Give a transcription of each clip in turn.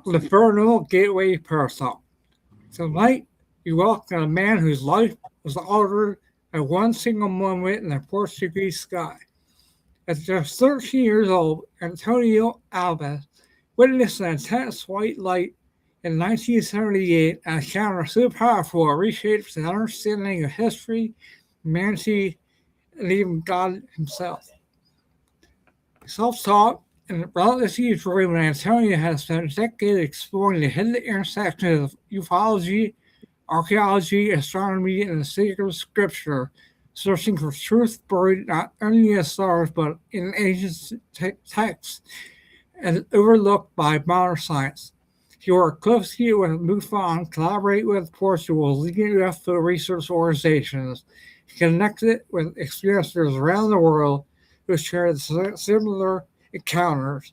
Welcome to Paranormal Gateway Paratalk. Tonight, you welcome a man whose life was altered at one single moment in the Portuguese sky. At just 13 years old, Antonio Alves witnessed an intense white light in 1978, an encounter so powerful it reshaped his understanding of history, humanity, and even God himself. Self-taught and relatively driven, Antonio has spent decades exploring the hidden intersections of ufology, archaeology, astronomy, and the sacred scripture, searching for truth buried not only in the stars but in ancient texts and overlooked by modern science. He worked closely with MUFON, collaborated with Portugal's leading UFO research organizations. He connected with experiencers around the world who shared similar encounters.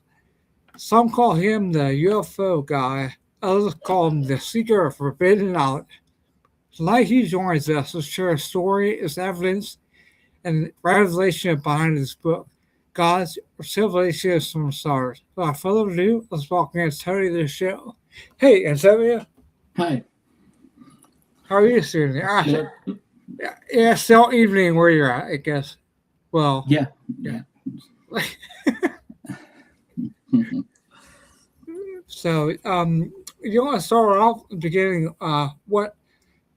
Some call him the UFO guy, others call him the seeker of forbidden knowledge. Tonight he joins us to share his story, his evidence, and revelation behind his book, God's Civilizations from the Stars. Without further ado, let's welcome Antonio to the show. Hey, Antonio. Hi. How are you doing? Good. Yeah, still evening where you're at, I guess. Well, Yeah. So, you want to start off at the beginning, what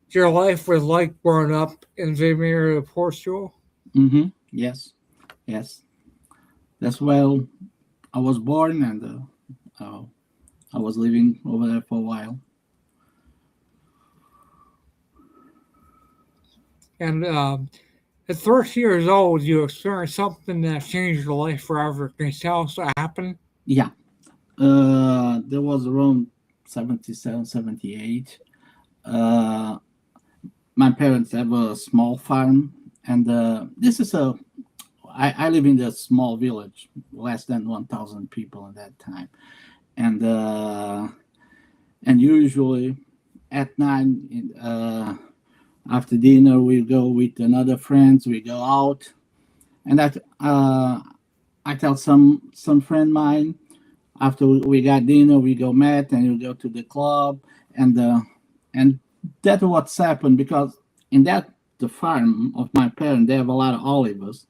your life was like growing up in Vimieiro, Portugal? Yes. Yes. That's where I was born, and I was living over there for a while. And at 13 years old, you experienced something that changed your life forever. Can you tell us what happened? Yeah. There was around 77, 78. My parents have a small farm, and this is I live in a small village, less than 1,000 people at that time, and usually at night, after dinner, we go with another friends. We go out, and I tell some friend mine, after we got dinner, we go met and we go to the club, and that's what's happened, because in the farm of my parents, they have a lot of olives,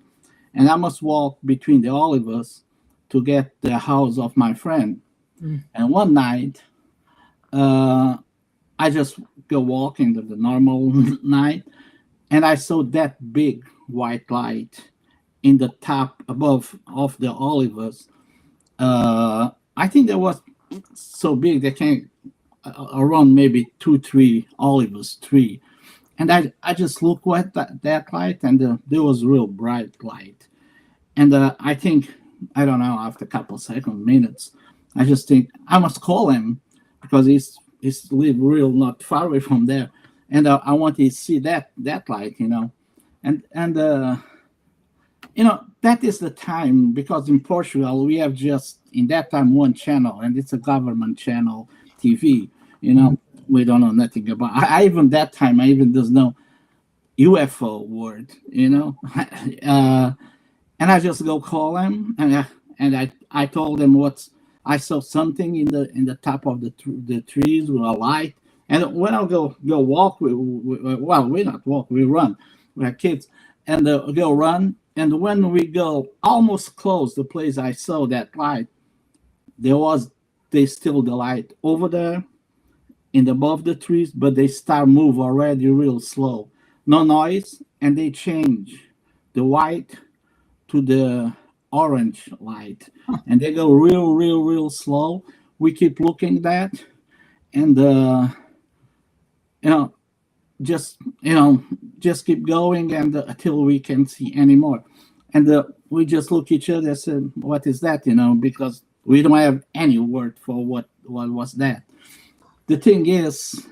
and I must walk between the olives to get the house of my friend. And one night, I just go walking to the normal night, and I saw that big white light in the top above of the olives. I think that was so big they came around maybe 2, 3 olives tree, and I just looked at that light, and there was real bright light, and I think, I don't know, after a couple seconds, minutes, I just think I must call him, because he's live real not far away from there, and I want to see that light, and that is the time, because in Portugal we have just in that time one channel, and it's a government channel TV. We don't know nothing about. I even that time I even doesn't know UFO word. And I just go call him, and I told him what I saw, something in the top of the trees with a light. And when I go walk, we not walk, we run. We're kids, and go run. And when we go almost close the place I saw that light, there's still the light over there in above the trees, but they start move already real slow. No noise, and they change the white to the orange light. And they go real slow. We keep looking at that, and just keep going, and until we can see anymore. And we just look each other and say, what is that? Because we don't have any word for what was that. The thing is,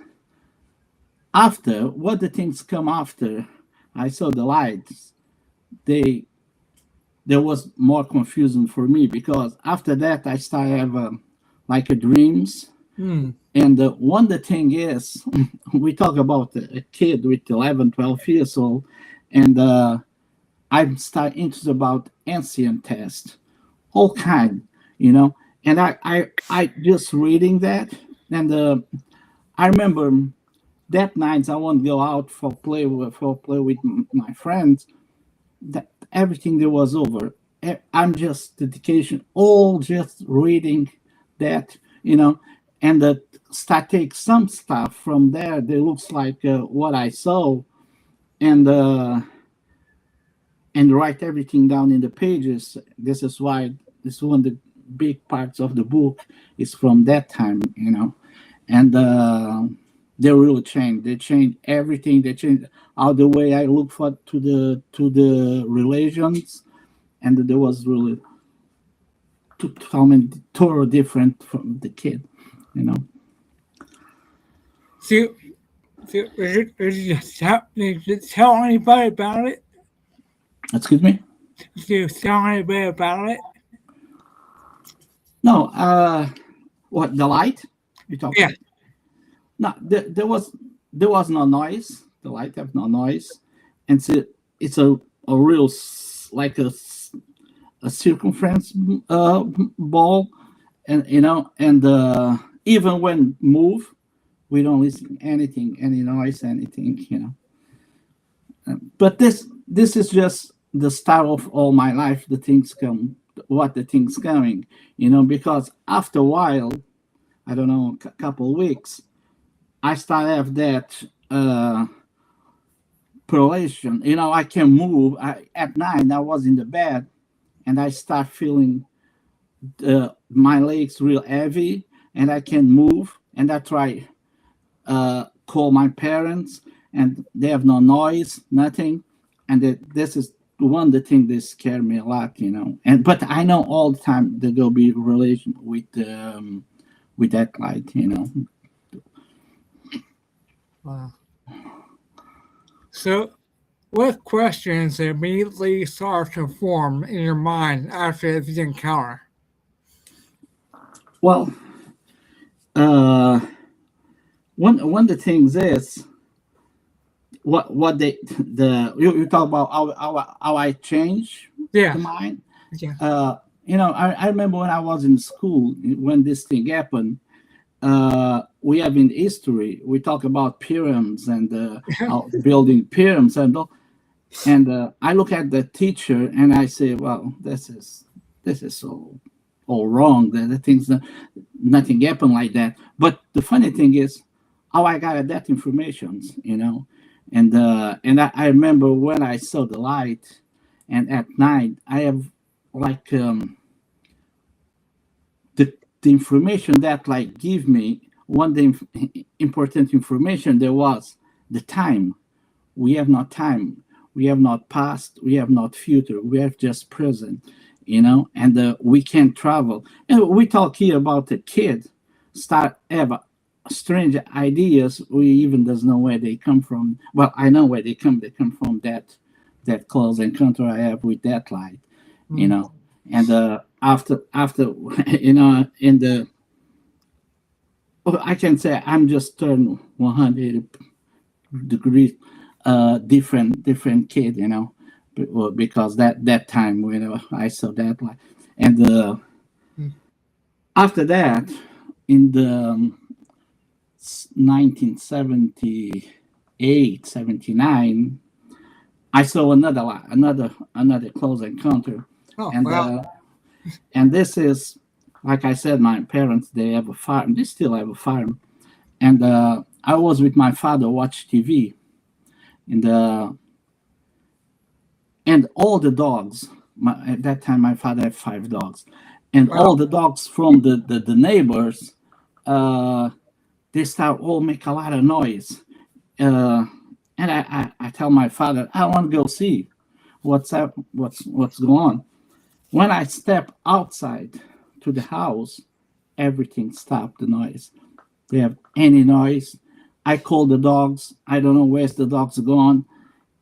after what the things come after I saw the lights, there was more confusion for me, because after that I started have like a dreams. And one the thing is, we talk about a kid with 11, 12 years old, and I start interested about ancient tests, all kind, And I just reading that, and I remember that night I want to go out for play with my friends. That everything that was over. I'm just dedication, all just reading that, and that start take some stuff from there. That looks like what I saw, and write everything down in the pages. This is why this is one of the big parts of the book is from that time, and they really changed. They changed everything. They changed how the way I look for to the religions, and there was really totally different from the kid, you know. So, did you tell anybody about it? Excuse me. Did you tell anybody about it? No, what the light you talk Yeah. about? No, there was no noise. The light have no noise, and it's a real like a circumference ball, and and even when move, we don't listen anything, any noise, anything, But this is just the start of all my life. The things come, what the things coming, because after a while, I don't know, a couple of weeks, I start have that correlation. I can move. At night, I was in the bed, and I start feeling my legs real heavy, and I can move. And I try call my parents, and they have no noise, nothing. And this is one of the things that scare me a lot, And but I know all the time there will be relation with that light. Wow. So, what questions immediately start to form in your mind after the encounter? Well, uh, one of the things is what you talk about how I change Yeah. the mind. Yeah. I remember when I was in school when this thing happened. We have in history we talk about pyramids and building pyramids and I look at the teacher and I say, well, this is all wrong. The things that nothing happened like that. But the funny thing is how I got that information, and I remember when I saw the light, and at night I have like the information that like give me one the important information there was the time. We have not time, we have not past, we have not future, we have just present, and we can travel. And we talk here about the kid start have strange ideas. We even doesn't know where they come from. Well, I know where they come from, that close encounter I have with that light, and after in the I can say I'm just turned 180 degrees different kid, because that time when I saw that light. And after that, in the 1978, 79, I saw another close encounter. Oh, and well. and this is, like I said, my parents, they have a farm. They still have a farm. And I was with my father watch TV, and all the dogs. At that time, my father had 5 dogs, and Well. all the dogs from the neighbors, uh, they start all make a lot of noise. Uh, and I tell my father, I want to go see what's up, what's going on. When I step outside to the house, everything stopped the noise. They have any noise. I call the dogs. I don't know where's the dogs gone.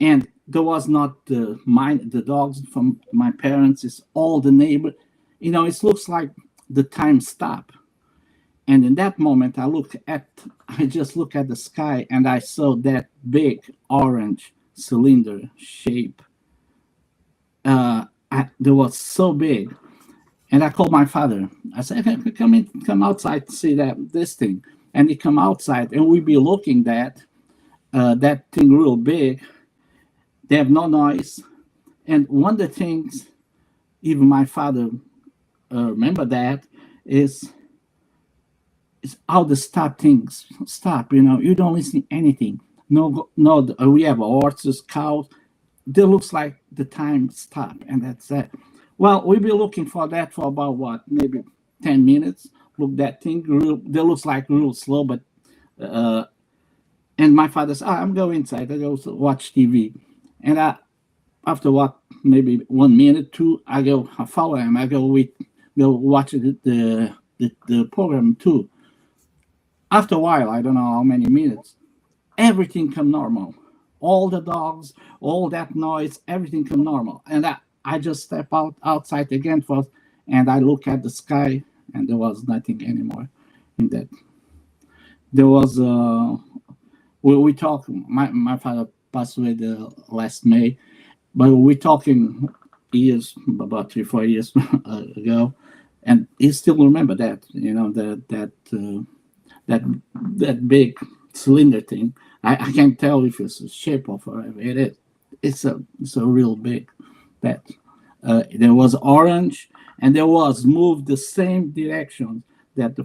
And there was not the dogs from my parents. It's all the neighbor. It looks like the time stopped. And in that moment, I just look at the sky and I saw that big orange cylinder shape. That was so big, And I called my father. I said, come in, come outside to see this thing. And he come outside, and we be looking that thing real big. They have no noise. And one of the things, even my father remember that, is how the things stop. You don't listen to anything. No, no. We have horses, cows. It looks like the time stop, and that's it. Well, we'll be looking for that for about what, maybe 10 minutes. Look, that thing that looks like real slow, but and my father said, I'm going inside. I go watch TV, and after what, maybe 1 minute, two, I follow him. I go watch the program too. After a while, I don't know how many minutes, everything come normal. All the dogs, all that noise, everything come normal. And I just step outside again first, and I look at the sky, and there was nothing anymore in that. There was we talk. My father passed away the last May, but we talking years, about 3-4 years ago, and he still remember that. That big cylinder thing. I can't tell if it's a shape of whatever it is. It's a real big. That there was orange, and there was moved the same direction that the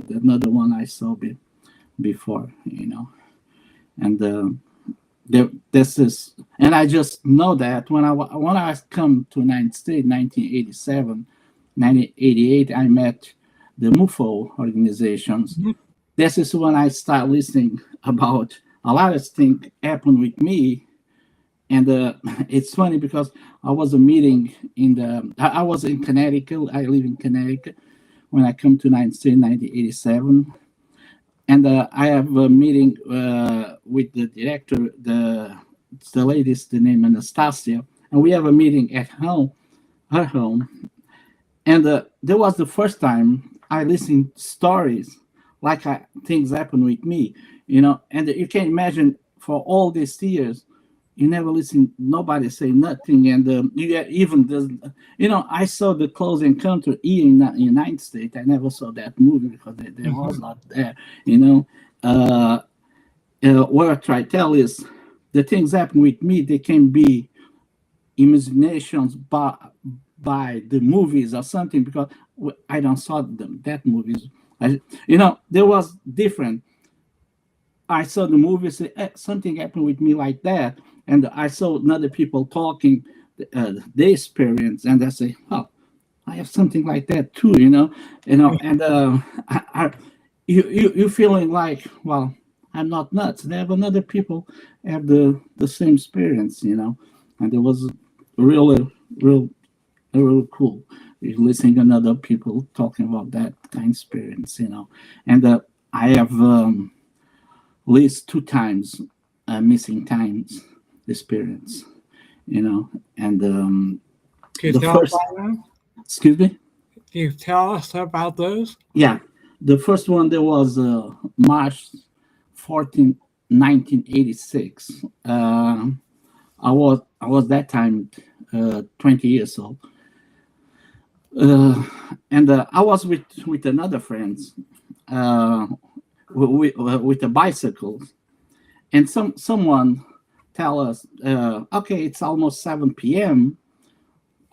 another one I saw before. And this is, and I just know that when I come to United States, 1987, 1988, I met the MUFO organizations. Mhm. This is when I start listening about a lot of things happened with me. And it's funny because I was a meeting I was in Connecticut. I live in Connecticut when I come to United States in 1987. And I have a meeting with the director, the lady's the name Anastasia, and we have a meeting at her home. And that was the first time I listened to stories like things happen with me, and you can imagine for all these years, you never listen, nobody say nothing. And you get even I saw the Close Encounter here in the United States. I never saw that movie because there was not there. What I try to tell is the things happen with me, they can be imaginations by the movies or something, because I don't saw them that movies. There was different. I saw the movie, say something happened with me like that, and I saw other people talking their experience, and I say, oh, I have something like that too, and you feeling like, well, I'm not nuts. There have other people have the same experience, and it was really, real cool. You're listening to other people talking about that kind of experience, and I have at least 2 times missing times experience, and Can you the tell us first, about them? excuse me, Can you tell us about those? yeah, the first one there was March 14, 1986. I was that time 20 years old. And I was with another friends with a bicycle, and someone tell us, okay, it's almost 7 p.m.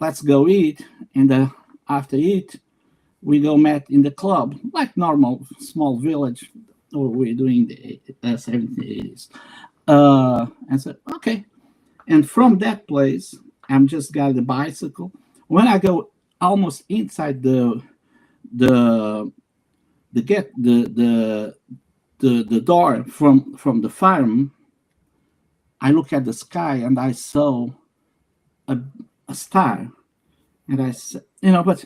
Let's go eat, and after eat, we go met in the club like normal small village. We're doing the 70s, and said okay. And from that place, I'm just got the bicycle. When I go almost inside the get the door from the farm, I look at the sky and I saw a star, and I said, but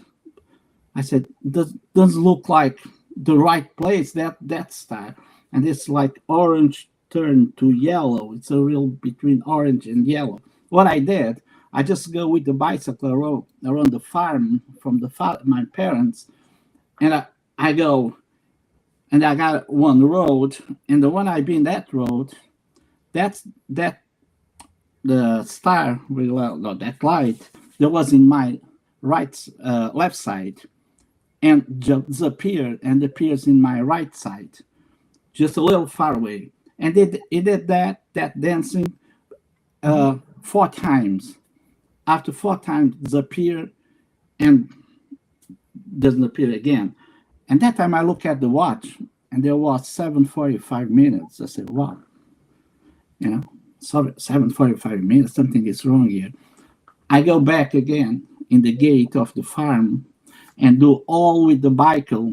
I said, doesn't look like the right place, that star, and it's like orange turned to yellow. It's a real between orange and yellow. What I did, I just go with the bicycle around the farm from my parents, and I go, and I got one road, and the one I been that road, that the star, well, no, that light that was in left side, and disappeared and appears in my right side, just a little far away. And it did that dancing 4 times. After 4 times, disappeared and doesn't appear again. And that time I look at the watch, and there was 7:45 minutes. I said, wow, 7:45 minutes, something is wrong here. I go back again in the gate of the farm and do all with the bicycle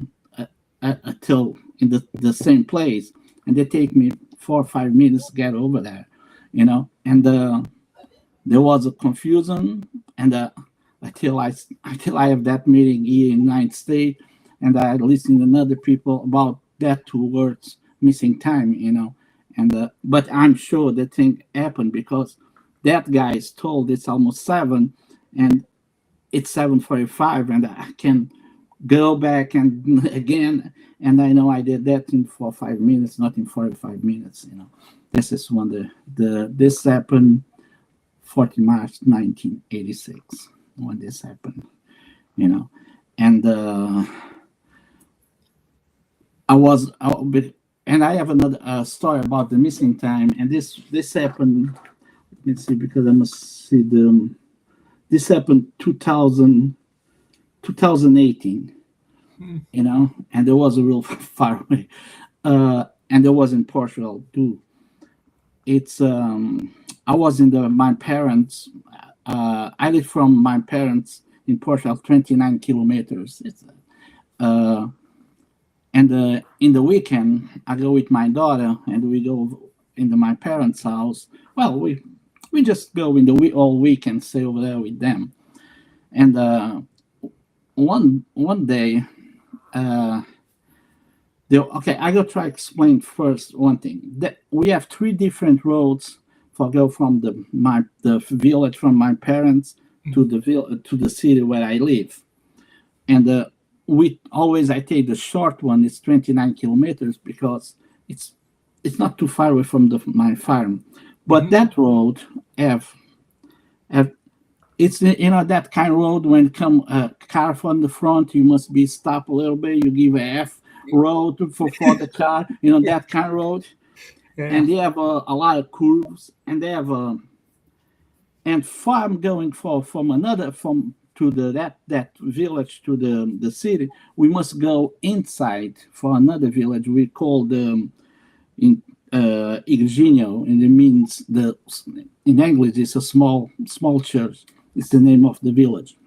until in the same place. And they take me 4 or 5 minutes to get over there, and there was a confusion, and until I have that meeting here in the United States, and I listened to other people about that 2 words, missing time, and but I'm sure the thing happened because that guy is told it's almost 7, and it's 7:45, and I can go back and again, and I know I did that in 4 or 5 minutes, not in 45 minutes. This is when this happened, 14 March 1986, when this happened, and and I have another story about the missing time, and this happened. Let me see, because I must see this happened 2018, and there was a real far away, and there was in Portugal too. It's I was in my parents. I live from my parents in Portugal, 29 kilometers. It's and in the weekend I go with my daughter, and we go into my parents' house. Well, we just go in the all week and stay over there with them. And one day, okay, I go try to explain first one thing. That we have 3 different roads for go from the village from my parents to the city where I live. And I take the short one. It's 29 kilometers because it's not too far away from my farm. But that road have it's that kind of road when come a car from the front, you must be stopped a little bit. You give a F road for the car, that kind of road. Yeah. And they have a lot of curves, and they have and farm going from to that village to the city. We must go inside for another village we call Igrejinho, and it means in English it's a small church. It's the name of the village,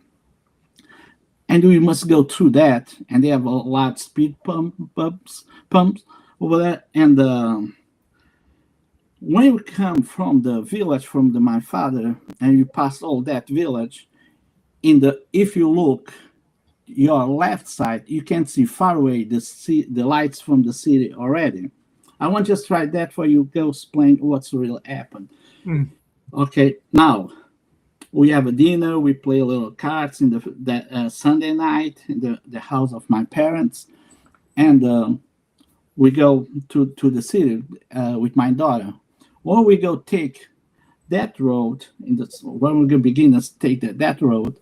and we must go through that. And they have a lot of speed pumps over there. And when we come from the village from my father, and you pass all that village, if you look your left side, you can see far away the lights from the city already. I want to just try that for you. Go explain what's really happened. Okay, now we have a dinner. We play a little cards in the Sunday night in the house of my parents, and we go to the city with my daughter. When we go take that road, when we go begin to take that road,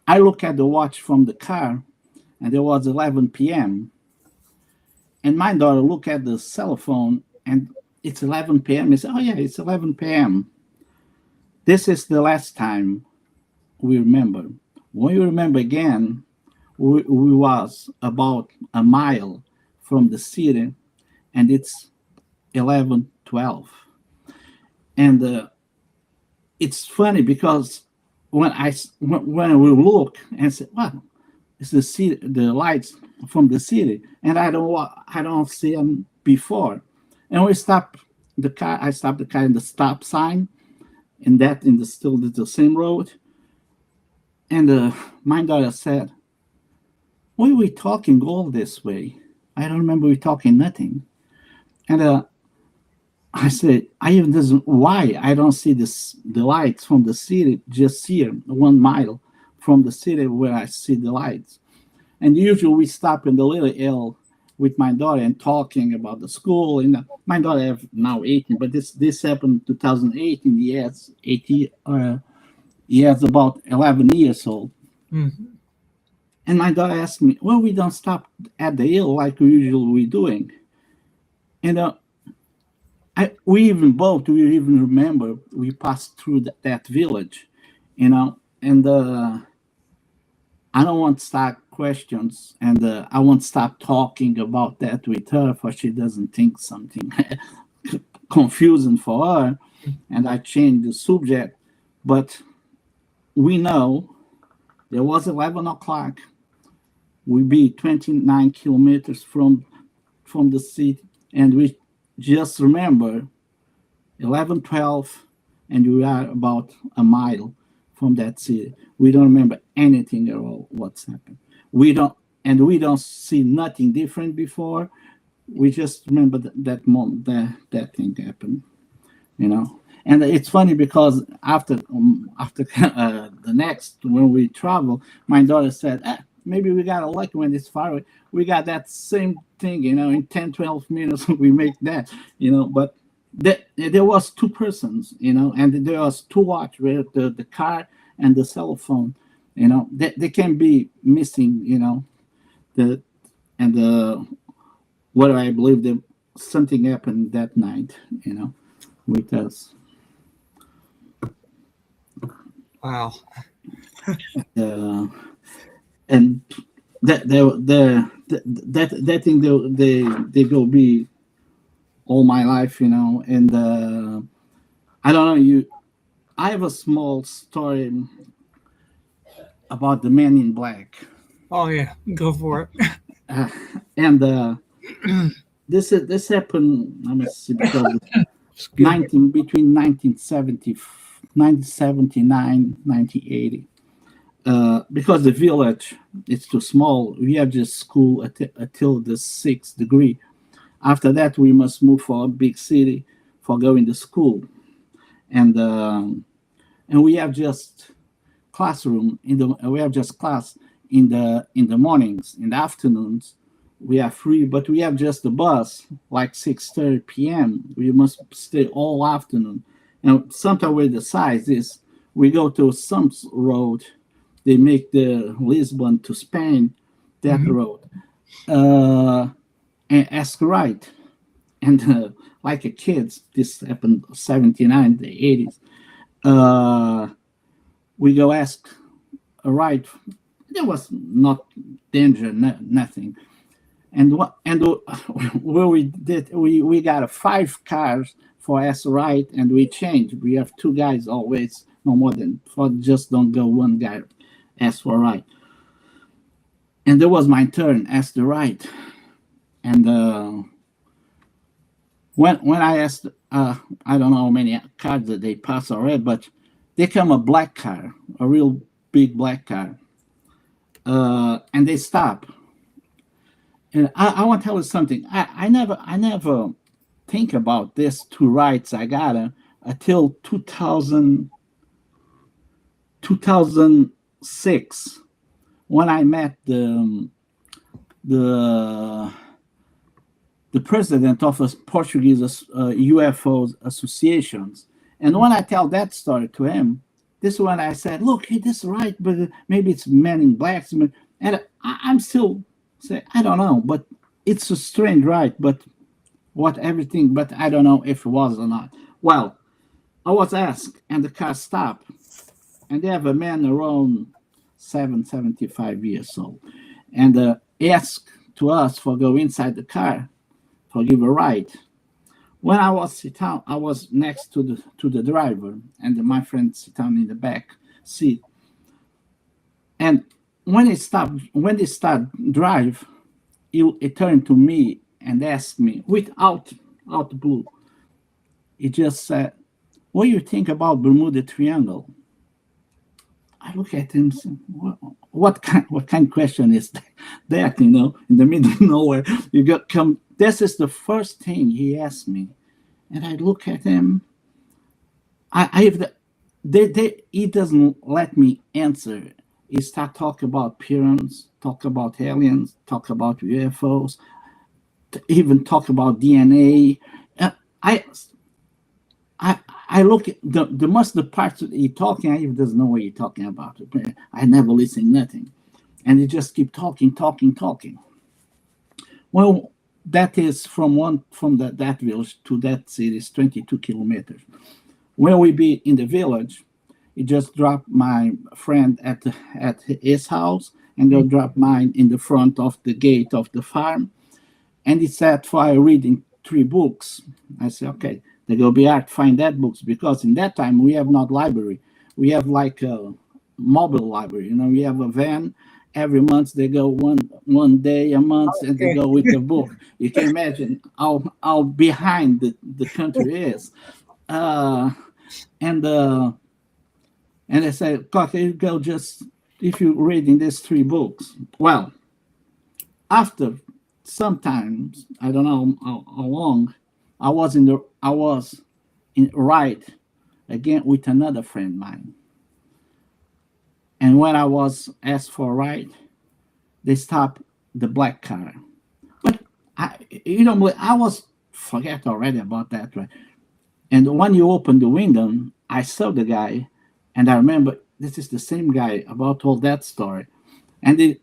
I look at the watch from the car, and there was 11 p.m. And my daughter look at the cell phone, and it's 11 p.m. He said, oh, yeah, it's 11 p.m. This is the last time we remember. When you remember again, we was about a mile from the city, and it's 11:12. And it's funny because when we look and say, well, it's the lights from the city, and I don't see them before. And we stop the car. I stop the car in the stop sign, and that still the same road. And my daughter said, why are we talking all this way? I don't remember we talking nothing. And I said, why I don't see the lights from the city just here, 1 mile from the city where I see the lights. And usually we stop in the little hill with my daughter and talking about the school. And my daughter have now 18, but this happened in 2008, and he has about 11 years old. Mhm. And my daughter asked me, well, we don't stop at the hill like we usually doing. And we even remember we passed through that village, and I don't want to start questions, and I won't stop talking about that with her, for she doesn't think something confusing for her, and I changed the subject. But we know there was 11 o'clock. We be 29 kilometers from the city, and we just remember 11, 12, and we are about a mile from that city. We don't remember anything at all what's happened. We don't see nothing different before. We just remember that moment, that thing happened, you know. And it's funny because after the next when we travel, my daughter said, maybe we got a lucky when it's far away. We got that same thing, in 10, 12 minutes we make that, but there was two persons, and there was two watch with the car and the cell phone, they can be missing, the and the what I believe that something happened that night, with us. Wow. Uh, and that thing they will be all my life, and I don't know. I have a small story about the Man in Black. Oh yeah, go for it. And this happened. Let me see, because Excuse me. between 1979, 1980. Because the village is too small, we have just school until the 6th degree. After that, we must move for a big city for going to school, and we have just classroom we have just class in the mornings. In the afternoons we are free, but we have just the bus like 6:30 p.m. We must stay all afternoon, and sometimes with the size is we go to some road. They make the Lisbon to Spain, that Mhm. road, and ask right, and like a kids, this happened 79 the 80s. We go ask a right. There was not danger, nothing. And where we did, we got a 5 cars for us right, and we changed. We have 2 guys always, no more than for just don't go one guy ask for right. And there was my turn, ask the right. And when I asked, I don't know how many cars that they pass already, but they come a black car, a real big black car, and they stop. And I want to tell you something. I never think about this 2 rights I got until 2006 when I met the the president of a Portuguese UFO associations. And when I tell that story to him, this one I said, look, hey, this is right, but maybe it's Men in Blacks. And I'm still say, I don't know, but it's a strange right, but what everything, but I don't know if it was or not. Well, I was asked, and the car stopped, and they have a man around 75 years old, and asked to us for go inside the car for give a ride. When I was sit down, I was next to the driver, and my friend sit down in the back seat. And when they start drive, he turned to me and asked me without out the blue. He just said, "What do you think about Bermuda Triangle?" I look at him and say, what kind of question is that, in the middle of nowhere? You got come. This is the first thing he asked me. And I look at him. I have he doesn't let me answer. He start talk about pyramids, talk about aliens, talk about UFOs, even talk about DNA. Uh, I, I I look at the most the parts that he talking, I even doesn't know what you're talking about. I never listen nothing, and he just keep talking. Well, that is from that village to that city is 22 kilometers. When we be in the village, he just dropped my friend at his house and go drop mine in the front of the gate of the farm. And he said for reading 3 books. I said, okay, they go be hard to find that books because in that time we have not library. We have like a mobile library. We have a van. Every month they go one day a month and they go with the book. You can imagine how behind the country is. And I said, okay, you go just if you're reading these 3 books. Well, after sometimes I don't know how long I was in ride again with another friend of mine, and when I was asked for a ride, they stopped the black car. But I was forget already about that, right? And when you open the window, I saw the guy, and I remember this is the same guy about all that story, and he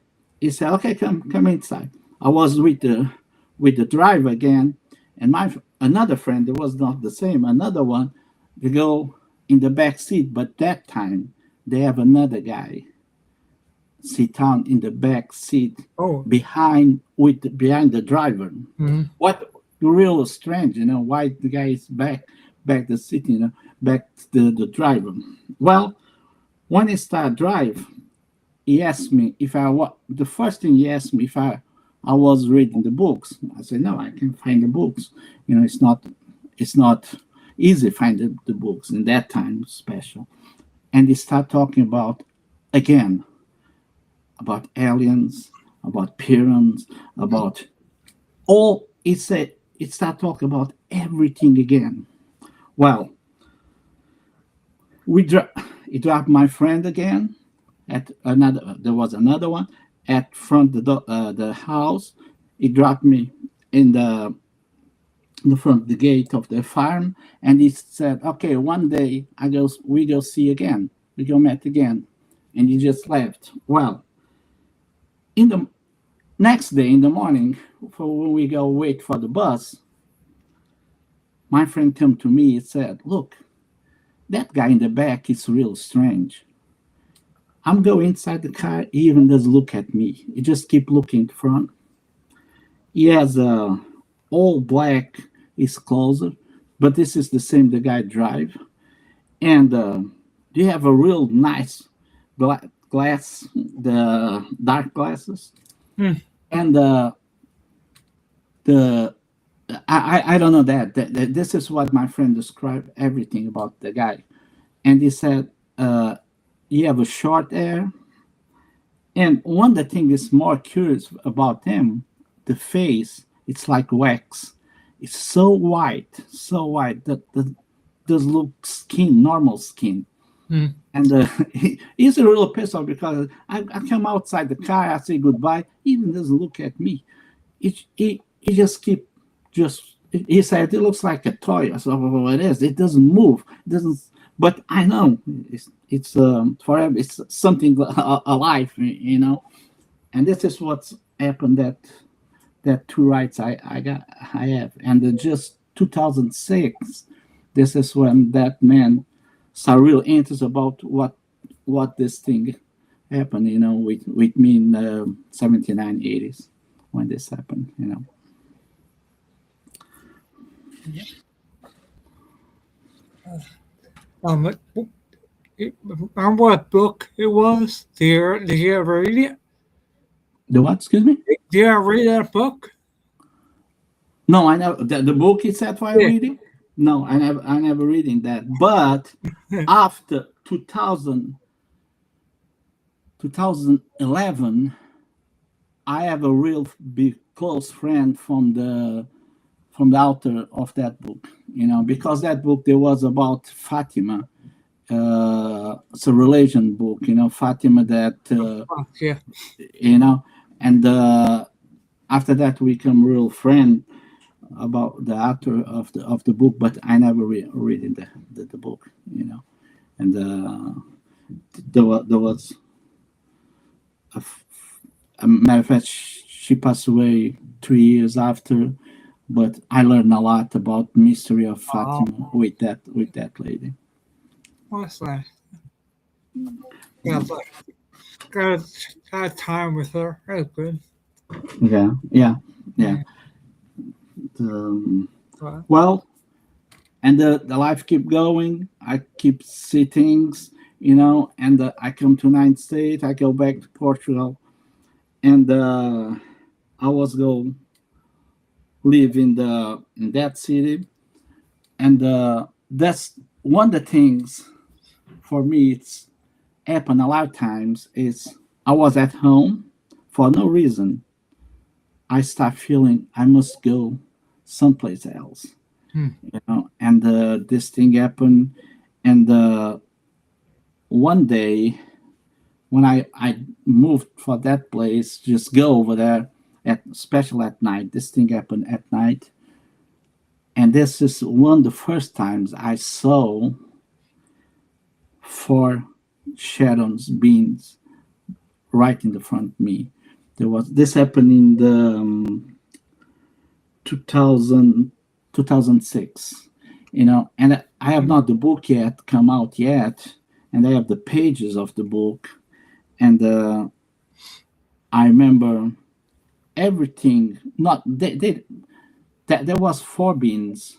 said, okay, come inside. I was with the driver again, and another friend, it was not the same, another one, they go in the back seat, but that time they have another guy sit down in the back seat behind the driver. Mm-hmm. What real strange, why the guy is back the seat, back the driver. Well, when he start drive, he asked me if the first thing he asked me if I was reading the books. I said, no, I can find the books. It's not easy to find the books in that time, special. And he started talking about aliens, about pyramids, about all. He started talking about everything again. Well, he dropped my friend again at another. There was another one at front the house. He dropped me in the front the gate of the farm, and he said, "Okay, one day we go see again. We go meet again," and he just left. Well, in the next day in the morning, for when we go wait for the bus, my friend came to me and said, "Look, that guy in the back is real strange. I'm going inside the car. He even does look at me. He just keep looking in front. He has all black. His clothes, but this is the same the guy drive. And they have a real nice black glass, the dark glasses, and the I don't know that. This is what my friend described everything about the guy, and he said he have a short hair, and one of the thing is more curious about him, the face, it's like wax. It's so white that does look skin, normal skin. And he's a real pissed off because I come outside the car, I say goodbye, he even doesn't look at me. He just he said it looks like a toy or something. It is. It doesn't move. It doesn't. But I know it's forever. It's something alive, And this is what's happened that 2 rights I have, and just 2006, this is when that man saw real interest about what this thing happened, with me in 79, 80s when this happened, Yeah. Remember what book it was? Did you ever read it? The what? Excuse me? Did you ever read that book? No, I never. The book is set for Yeah. reading. No, I never reading that. But after 2011, I have a real big close friend from the author of that book. Because that book there was about Fatima. It's a religion book. Fatima that. Yeah. And after that we become real friend. about the author of the book, but I never read the book, And there was a matter of fact, she passed away 3 years after, but I learned a lot about mystery of Fatima with that lady. What's that? Yeah, got time with her. That's good. Yeah. But, Well, and the life keep going. I keep see things, and I come to United States. I go back to Portugal, and I was go live in that city, and that's one of the things for me. It's happened a lot of times. Is I was at home for no reason. I start feeling I must go someplace else, and this thing happened, and one day when I moved for that place, just go over there especially at night. This thing happened at night, and this is one of the first times I saw 4 shadows beings right in the front of me. This happened in the 2006, and I have not the book yet come out yet, and I have the pages of the book, and I remember everything. Not that there was 4 beings,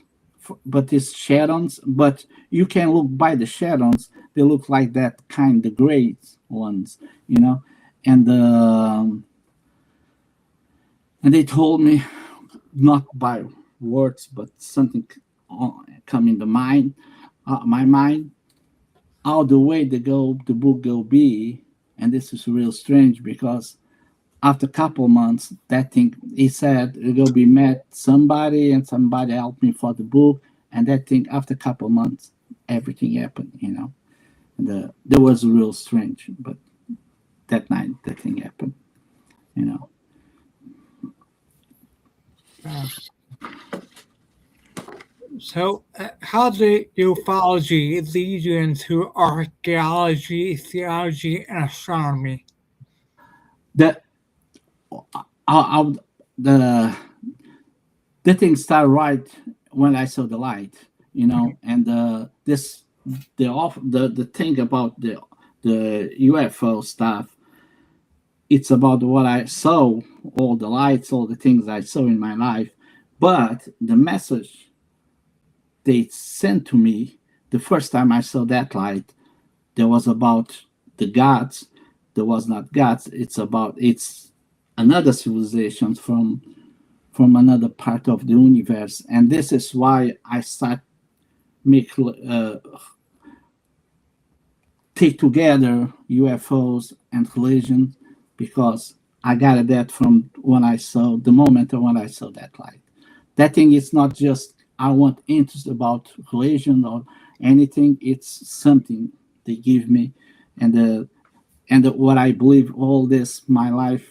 but it's shadows. But you can look by the shadows; they look like that kind of gray ones, and they told me, not by words, but something come in my mind, how the way the book go be, and this is real strange because after a couple months, that thing, he said, it will be met somebody and somebody helped me for the book, and that thing, after a couple months, everything happened, and that was real strange, but that night, that thing happened, So, how did ufology lead you into archaeology, theology, and astronomy? That I, the the thing started right when I saw the light, and the thing about the UFO stuff. It's about what I saw, all the lights, all the things I saw in my life, but the message they sent to me the first time I saw that light, there was about the gods. There was not gods. It's another civilization from another part of the universe, and this is why I start make take together UFOs and religion, because I got that from when I saw the moment when I saw that light. That thing is not just I want interest about religion or anything. It's something they give me, and what I believe all this my life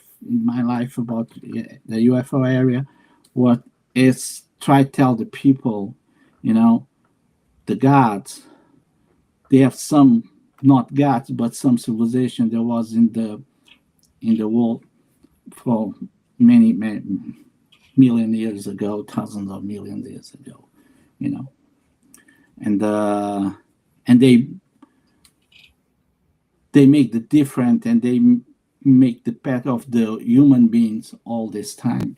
about the UFO area. What is try to tell the people, the gods. They have some not gods, but some civilization that was in the world for many million years ago, thousands of million years ago, and they make the different, and they make the path of the human beings all this time,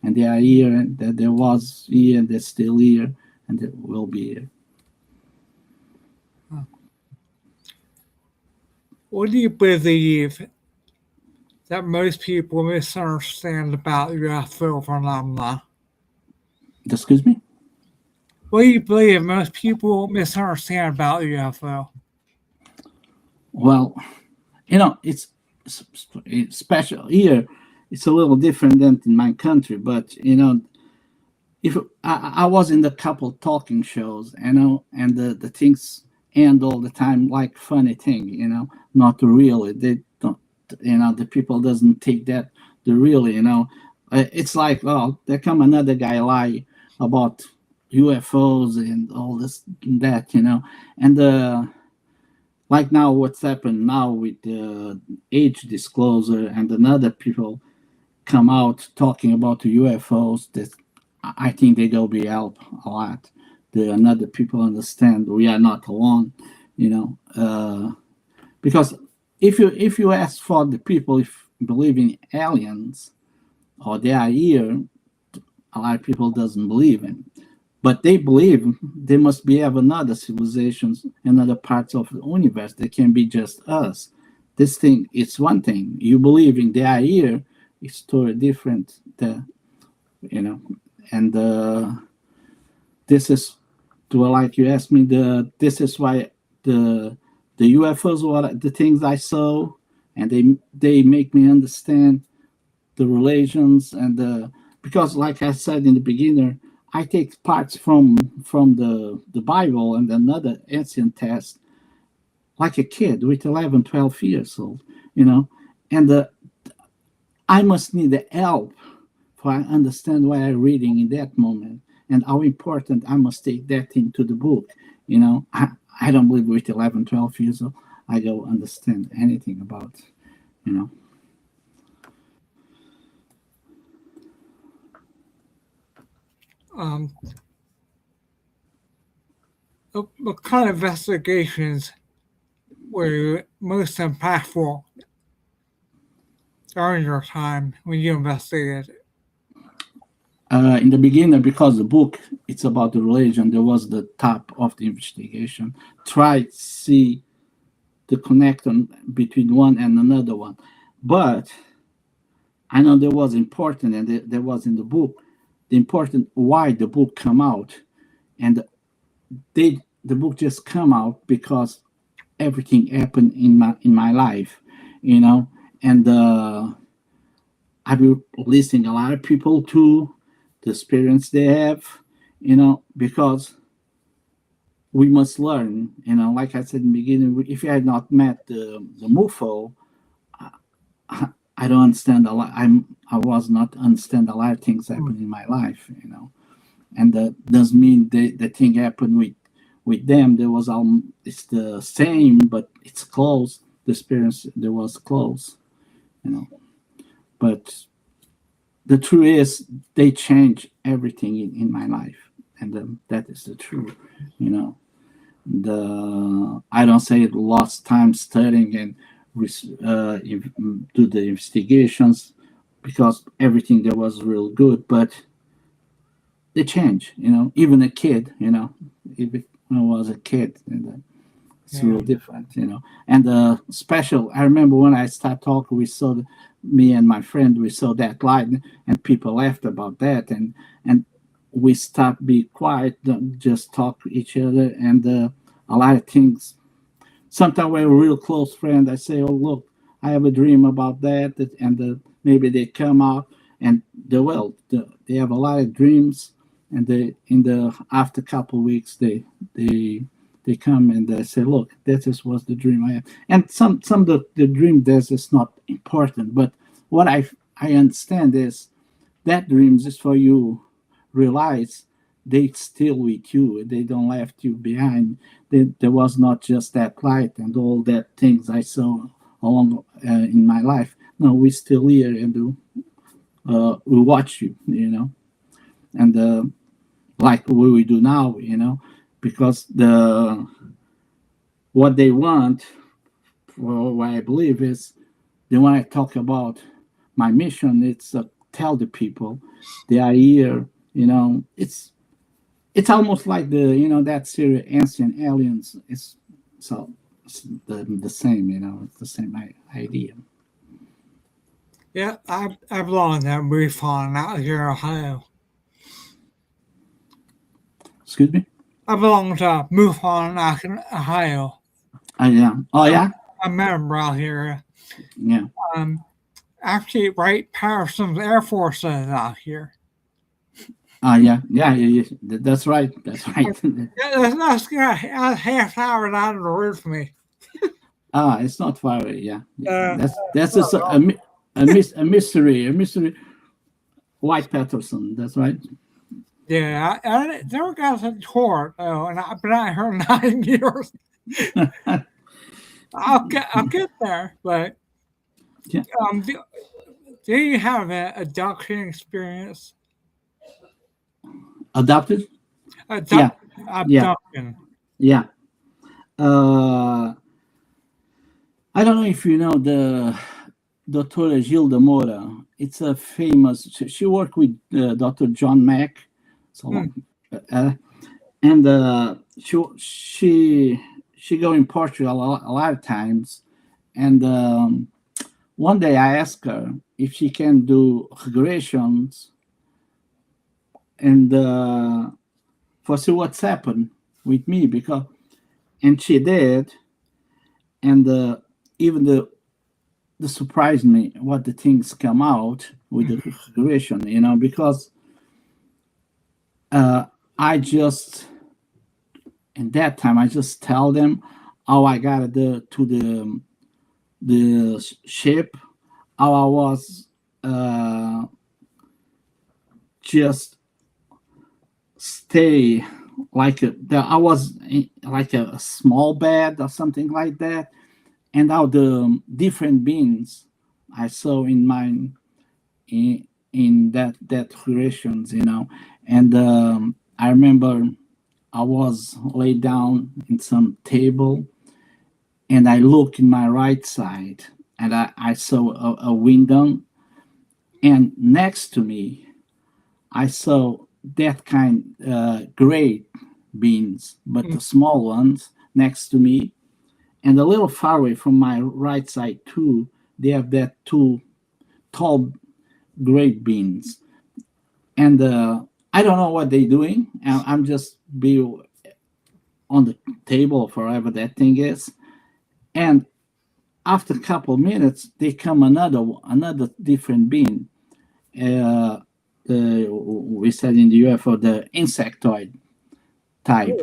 and they are here, and that there was here, and they're still here, and they will be here. What do you believe that most people misunderstand about UFO phenomena? Excuse me? What do you believe most people misunderstand about UFO? Well, it's special here. It's a little different than in my country, but if I was in the couple talking shows, and the things end all the time like funny thing, not really. They don't, the people doesn't take that the really, It's like, well, there come another guy lie about UFOs and all this and that, and like now what's happened now with the age disclosure and another people come out talking about the UFOs. That I think they will be help a lot. The another people understand we are not alone, because if you ask for the people if believe in aliens or they are here, a lot of people doesn't believe in. But they believe there must be have another civilizations in other parts of the universe. They can be just us. This thing, it's one thing. You believe in they are here, it's totally different. And this is to like you asked me. This is why the UFOs were the things I saw, and they make me understand the relations and because like I said in the beginner, I take parts from the Bible and another ancient text like a kid with 11, 12 years old, and I must need the help for I understand what I'm reading in that moment and how important I must take that into the book. I don't believe with 11, 12 years old I don't understand anything about, you know. What kind of investigations were most impactful during your time when you investigated? In the beginning, because the book it's about the religion, there was the top of the investigation. Try to see the connection between one and another one, but I know there was important, and there was in the book the important why the book come out, and the book just come out because everything happened in my life, and I've been listening a lot of people to the experience they have, because we must learn, like I said in the beginning, if you had not met the MUFO, I don't understand a lot. I was not understand a lot of things happen in my life, and that doesn't mean the thing happened with them. There was it's the same, but it's close. The experience there was close, but the truth is they change everything in my life, and that is the truth, I don't say it lost time studying and do the investigations because everything there was real good, but they change, even a kid, even when I was a kid, and it's real different, and special. I remember when I started talking, me and my friend, we saw that light, and people laughed about that, and we stopped be quiet, just talk to each other, and a lot of things. Sometimes we're a real close friend. I say, "Oh, look, I have a dream about that," and maybe they come out, and they have a lot of dreams, and after a couple of weeks, they come and they say, "Look, that was the dream I have." And some of the dream is not important, but what I understand is that dreams is for you realize they still with you. They don't left you behind. There was not just that light and all that things I saw along in my life. No, we still here and we watch you, and like what we do now, because what they want, well, what I believe is they want to talk about my mission. It's tell the people they are here. It's almost like that series Ancient Aliens. It's the same. It's the same idea. Yeah, I belong to MUFON out here in Ohio. Excuse me? I belong to MUFON out in Ohio. Yeah. Oh, yeah? I'm a member out here. Yeah. Actually, right, Patterson's Air Force is out here. Yeah. That's right. That's right. That's half an hour down the road for me. It's not far away. Yeah. That's just a mystery. A mystery. White Patterson, that's right. Yeah, I never got to tour though, and I've been out here 9 years. I'll get there, but Yeah. do, do you have an abduction experience? Adopted? Abduct, Yeah, yeah, abduction. yeah. Uh, I don't know if you know the Dr. Gilda Moura. It's a famous. She worked with Dr. John Mack, so Hmm. long, uh, and she go in Portugal a lot of times. And one day I asked her if she can do regressions and for see what's happened with me because, and she did, and even the surprised me what the things come out with the regression, because uh, I just in that time I just tell them how I got to the ship, how I was just stay I was like a small bed or something like that, and how the different beings I saw in that creations, and I remember I was laid down in some table, and I looked in my right side, and I saw a window, and next to me I saw that kind gray beans, but Hmm. the small ones next to me, and a little far away from my right side too. They have that two tall gray beans, and I don't know what they're doing. I'm just be on the table forever that thing is, and after a couple of minutes, they come another different bean. Uh, we said in the UFO the insectoid type,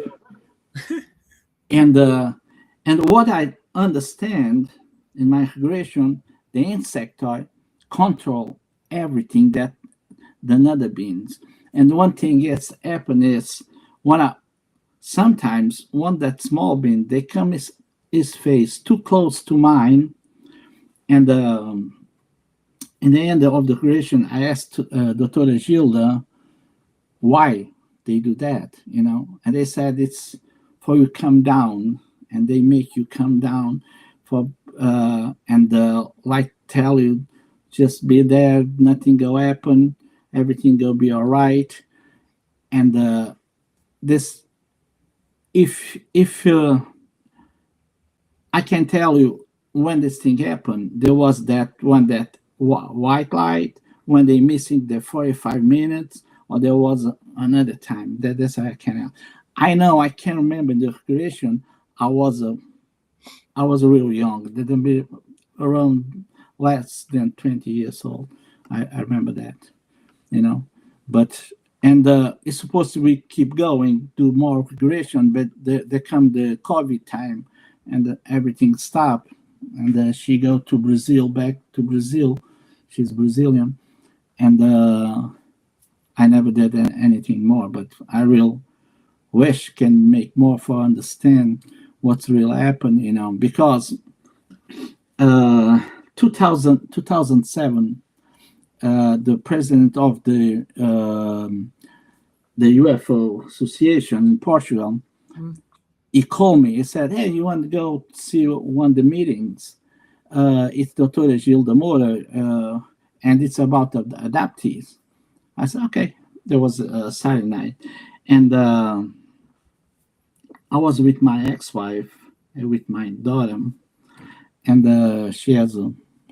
and what I understand in my regression, the insectoid control everything that the other beings. And one thing is happen is when I sometimes one that small bean they come his face too close to mine, and in the end of the creation, I asked Dr. Gilda why they do that, and they said it's for you come down, and they make you come down for and like tell you just be there, nothing go happen, everything will be all right, and this if I can tell you when this thing happened. There was that one that white light when they missing the 45 minutes, or there was another time. That's how I can. I know I can't remember the creation. I was I was real young. Didn't be around less than 20 years old. I remember that, you know. But and it's supposed to be keep going, do more creation, but there come the COVID time, and everything stopped. And she go to Brazil, back to Brazil. She's Brazilian, and I never did anything more. But I real wish can make more for understand what's really happened, because uh, 2007, the president of the UFO Association in Portugal, Hmm. he called me. He said, "Hey, you want to go see one of the meetings? It's Dr. Gilda Moura, and it's about the adoptees." I said, "Okay." There was a Saturday night, and I was with my ex-wife and with my daughter, and she has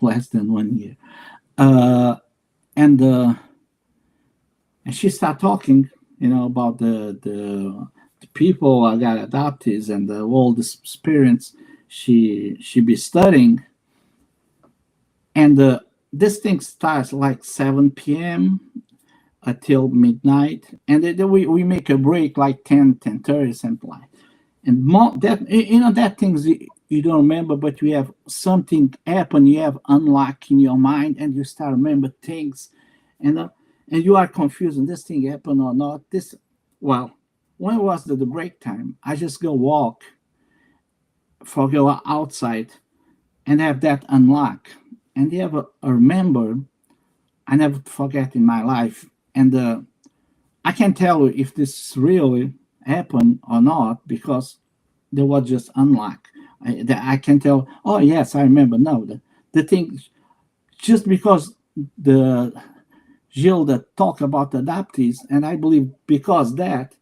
less than 1 year. Uh, and and she started talking, about the people I got adopted and all this experience she be studying, and this thing starts like 7 p.m. until midnight, and then we make a break like 10:30 something like, and more that that things you don't remember, but you have something happen, you have unlock in your mind, and you start remember things, and and you are confused, and this thing happened or not. Well, when was the break time? I just go walk, for go outside, and have that unlock. And they have a remember, I never forget in my life. And I can't tell you if this really happened or not because they was just unlock. I can tell, oh, yes, I remember. No, the thing, just because the Gilda talk about the adoptees, and I believe because that,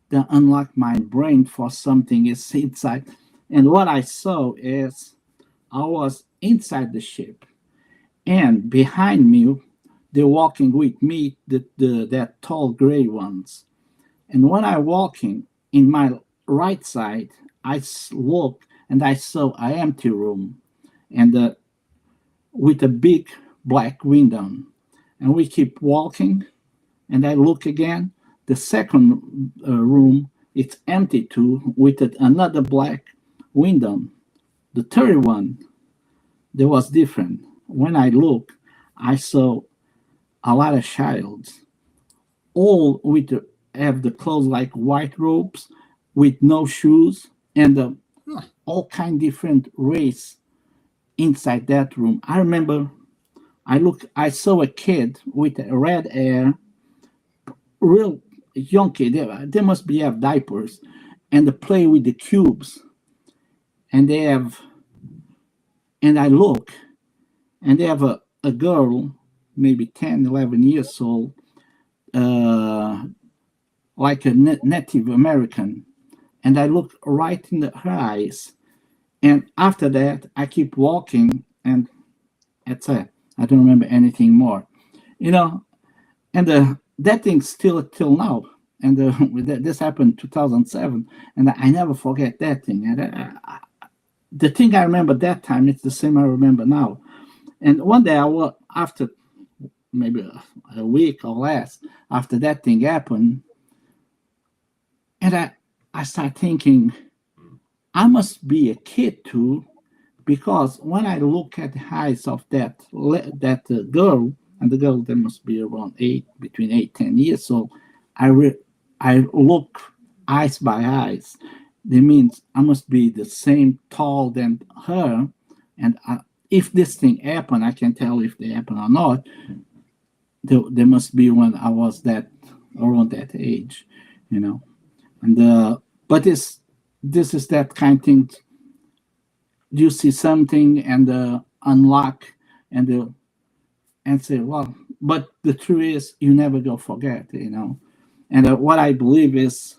they unlock my brain for something is inside. And what I saw is I was inside the ship, and behind me, they're walking with me, that tall gray ones. And when I walking in my right side, look and I saw an empty room, and with a big black window. And we keep walking, and I look again. The second room, it's empty too, with another black window. The third one, there was different. When I look, I saw a lot of childs, all with have the clothes like white robes, with no shoes, and all kind different race inside that room. I remember I saw a kid with a red hair, real young kid. They must be have diapers, and they play with the cubes, and they have. And I look, and they have a girl, maybe 10, 11 years old, like a Native American, and I look right in her eyes. And after that, I keep walking, and that's it. I don't remember anything more, you know. And that thing still till now. And this happened 2007, and I never forget that thing. And the thing I remember that time, it's the same I remember now. And one day, after maybe a week or less after that thing happened, and I start thinking, I must be a kid too, because when I look at the eyes of that girl, and the girl that must be around between 8 10 years old, I look eyes by eyes. That means I must be the same tall than her, and if this thing happened, I can tell if they happen or not. There must be when I was around that age, you know. And but this is that kind of thing. You see something and unlock and say, well, but the truth is, you never go forget, you know. And what I believe is,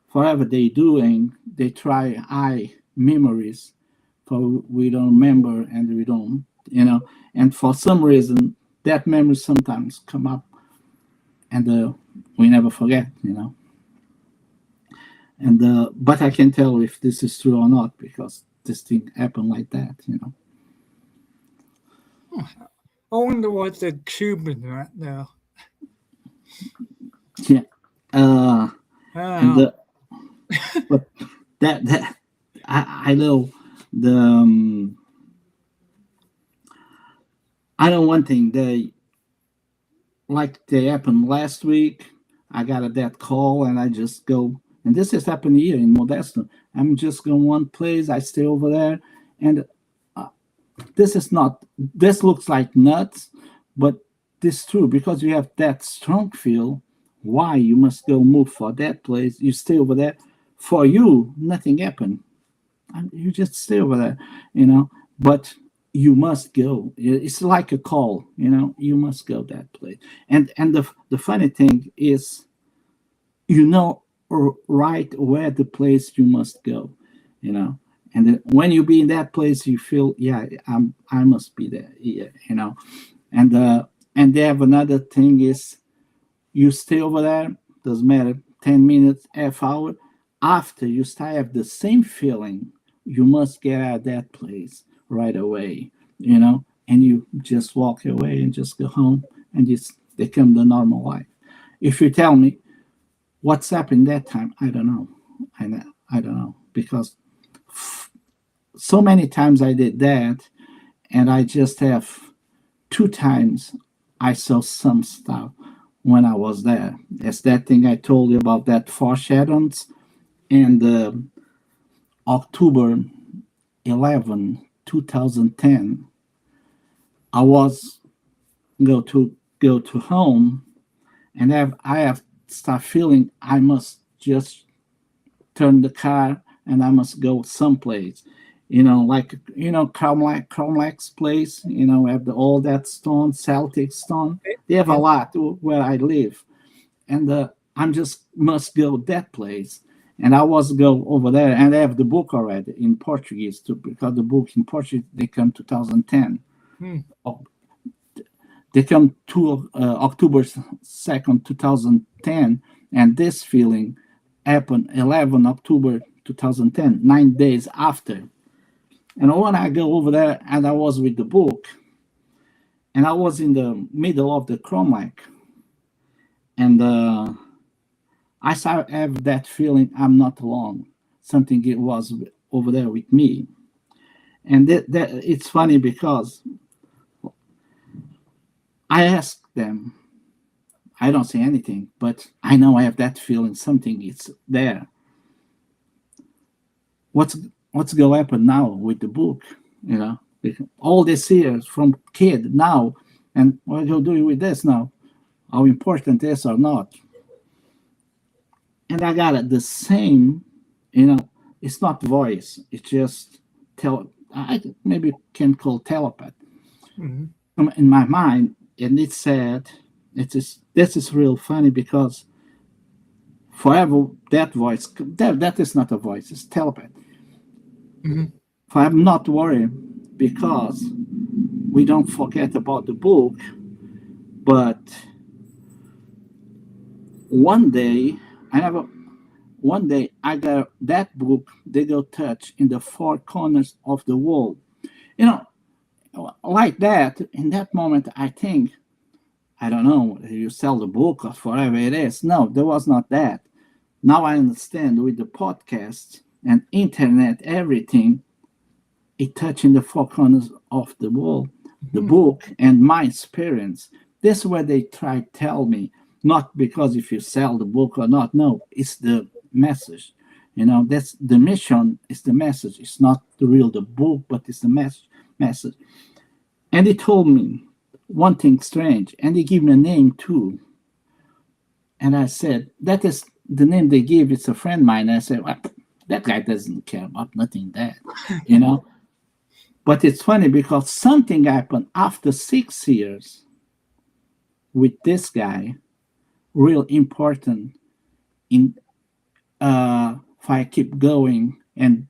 forever they doing, they try high memories, for we don't remember and we don't, you know. And for some reason, that memory sometimes come up, and we never forget, you know. And but I can tell if this is true or not because this thing happened like that, you know. I wonder what the cube is right now. Yeah. And know. but that I know the I know one thing, they happened last week. I got that call and I just go, and this has happened here in Modesto. I'm just going one place, I stay over there, and this looks like nuts, but this is true because you have that strong feel. Why you must go move for that place? You stay over there. For you, nothing happened. You just stay over there, you know. But you must go. It's like a call, you know. You must go that place. And the funny thing is, you know, right where the place you must go, you know. And then when you be in that place, you feel, yeah, I must be there, yeah, you know. And they have another thing is, you stay over there, doesn't matter, 10 minutes, half hour. After you start have the same feeling, you must get out of that place right away, you know, and you just walk away and just go home and just become the normal life. If you tell me what's happened that time, I don't know. I don't know because so many times I did that, and I just have 2 times I saw some stuff. when I was there. It's that thing I told you about, that foreshadows. And October 11, 2010, I was go to home, and I have start feeling I must just turn the car and I must go someplace. Like Cromlech's place. Have all that stone, Celtic stone. They have a Yeah. lot where I live, and I'm just must go that place. And I was go over there, and I have the book already in Portuguese too, because the book in Portuguese they come 2010. Hmm. They come to October 2nd, 2010, and this feeling happened 11 October 2010, 9 days after. And when I go over there, and I was with the book, and I was in the middle of the Cromlech, and have that feeling I'm not alone. Something it was over there with me, and that it's funny because I asked them. I don't say anything, but I know I have that feeling. Something is there. What's what's going to happen now with the book? All these years from kid now, and what you do with this now? How important it is or not? And I got it the same. It's not voice. It's just I maybe can call telepath Mhm. in my mind, and it said, this is real funny because forever that voice that is not a voice, it's telepath. Mhm. For I'm not worried because we don't forget about the book, but one day I have a one day I got that book they go touch in the four corners of the wall. You know, like that, in that moment I think, I don't know, you sell the book or whatever it is. No, there was not that. Now I understand with the podcast and internet, everything, it touching the four corners of the wall, the Mhm. book and my experience. This is where they try to tell me, not because if you sell the book or not. No, it's the message. That's the mission, is the message. It's not the book, but it's the message. And he told me one thing strange, and he gave me a name too. And I said, that is the name they give. It's a friend of mine. And I said, well, that guy doesn't care about nothing that, you know. But it's funny because something happened after 6 years with this guy, real important in if I keep going and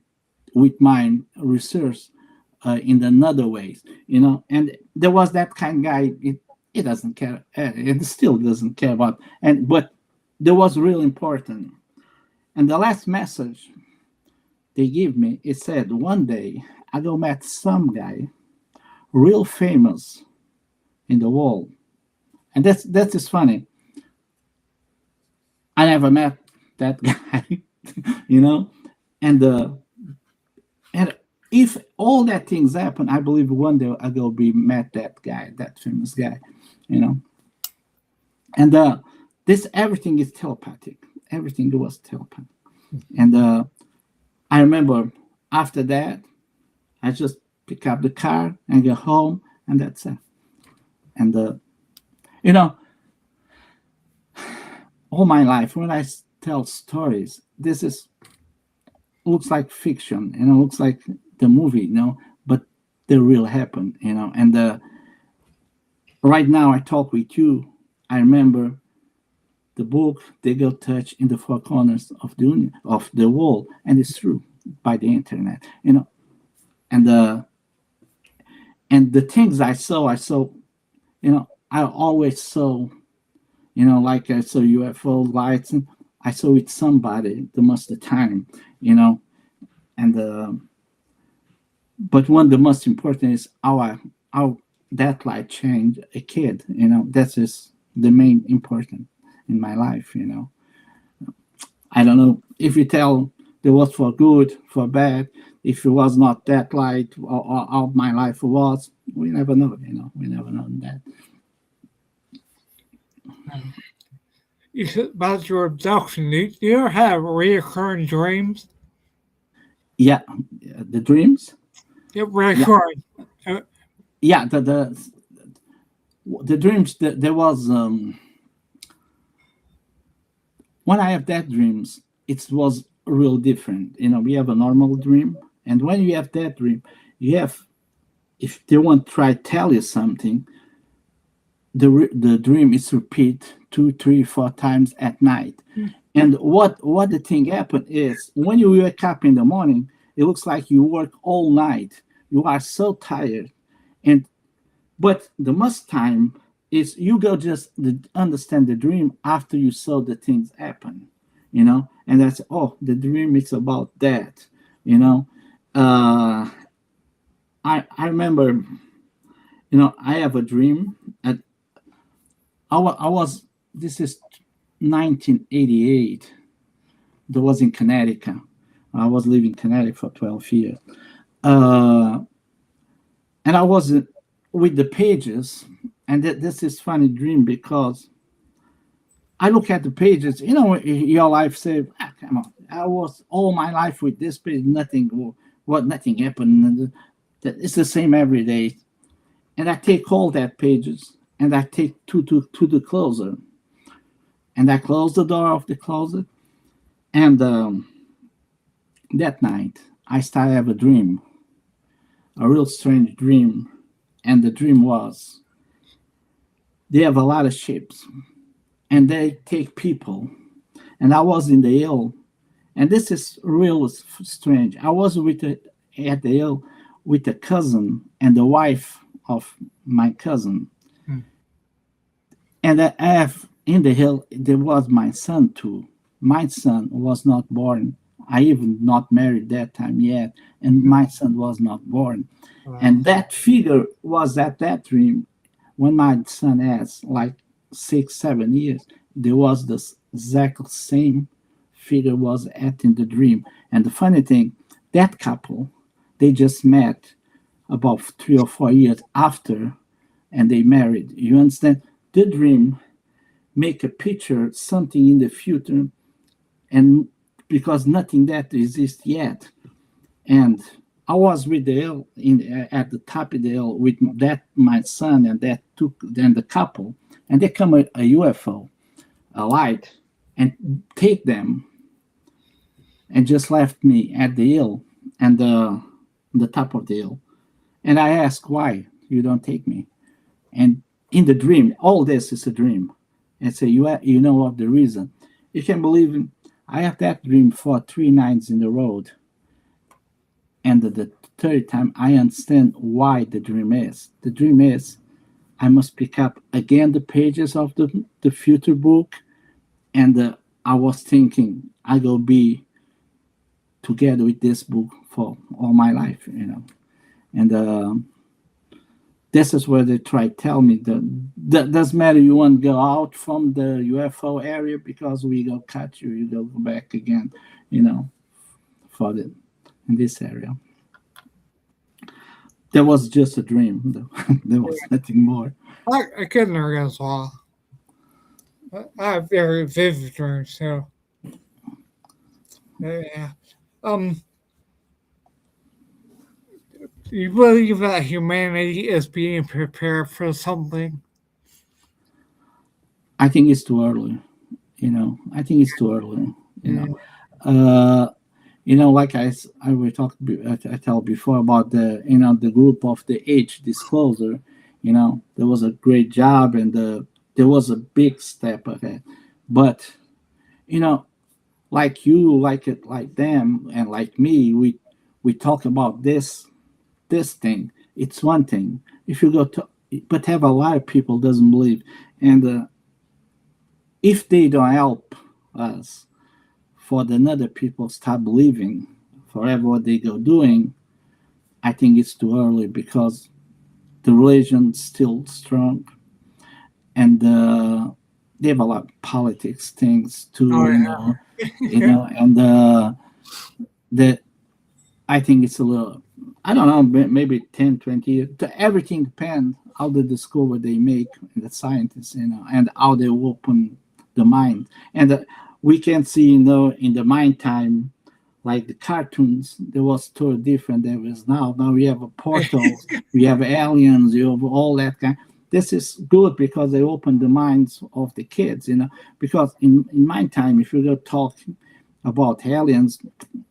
with my research in another ways, And there was that kind of guy. It doesn't care. It still doesn't care about. But there was real important. And the last message they give me, it said, one day I go met some guy, real famous in the world, and that is funny. I never met that guy, you know, and and if all that things happen, I believe one day I go be met that guy, that famous guy, you know, and this everything is telepathic. Everything was telepathic, and I remember after that I just pick up the car and go home, and that's it. And you know, all my life when I tell stories, this is looks like fiction, looks like the movie, but they real happen, And right now I talk with you, I remember the book they go touch in the four corners of the wall, and it's true by the internet, And the things I saw, I always saw, like I saw UFO lights, and I saw it somebody the most of the time, and but one the most important is how that light changed a kid. That is the main important in my life. I don't know if you tell the was for good, for bad. If it was not that light, or how my life was, we never know. We never know that. you said about your abduction. Do you ever have reoccurring dreams? Yeah, the dreams. Yep, Yeah, reoccurring. Uh, yeah. The dreams. There was when I have that dreams, it was real different. We have a normal dream, and when you have that dream, you have if they want to try tell you something, the dream is repeat two, three, four times at night. And what the thing happened is when you wake up in the morning, it looks like you work all night. You are so tired, and but the most time is you go just understand the dream after you saw the things happen, and that's the dream is about that, you know. I remember, I have a dream. I was this is 1988. That was in Connecticut. I was living in Connecticut for 12 years. Uh, and I was with the pages, and this is funny dream because I look at the pages. Your life say, come on, I was all my life with this page, nothing, nothing happened. It's the same every day. And I take all that pages and I take to the closet, and I close the door of the closet. And that night, I started to have a dream, a real strange dream. And the dream was they have a lot of ships and they take people. And I was in the hill, and this is real strange. I was at the hill with a cousin and the wife of my cousin. hmm. And I have in the hill, there was my son too. My son was not born. I even not married that time yet, and my son was not born. Wow. And that figure was at that dream when my son has like 6, 7 years. There was this exact same figure was at in the dream. And the funny thing, that couple, they just met about 3 or 4 years after, and they married. You understand? The dream make a picture something in the future, and because nothing that exists yet. And I was with the hill at the top of the hill with that my son and that took then the couple, and they come a UFO, a light, and take them, and just left me at the hill and the top of the hill. And I asked why you don't take me. And in the dream, all this is a dream. And say you know what the reason. You can believe in. I have that dream for 3 nights in the road, and the third time I understand why the dream is. The dream is I must pick up again the pages of the future book, and I was thinking I will be together with this book for all my life, and this is where they try to tell me that doesn't matter. You want to go out from the UFO area because we go cut you. You go back again, for in this area. That was just a dream. There was nothing more. I get there as well. I have very vivid dreams, so yeah. Um, do you believe that humanity is being prepared for something? I think it's too early. I think it's too early. Yeah. Uh, like I will talk. I tell before about the group of the age disclosure. There was a great job, and there was a big step ahead. But like you, like it, like them, and like me, we talk about this thing. It's one thing. If you go to, but have a lot of people doesn't believe, and if they don't help us for the other people start believing forever what they go doing, I think it's too early because the religion's still strong, and they have a lot of politics things too, Oh yeah. and the I think it's a little, I don't know, maybe 10, 20 years. Everything depends how the discovery they make, and the scientists, and how they open the mind. And we can see, in the mind time, like the cartoons, there was totally different than it is now. Now we have a portals, we have aliens, you have all that kind. This is good because they open the minds of the kids, because in my time, if you go talk about aliens,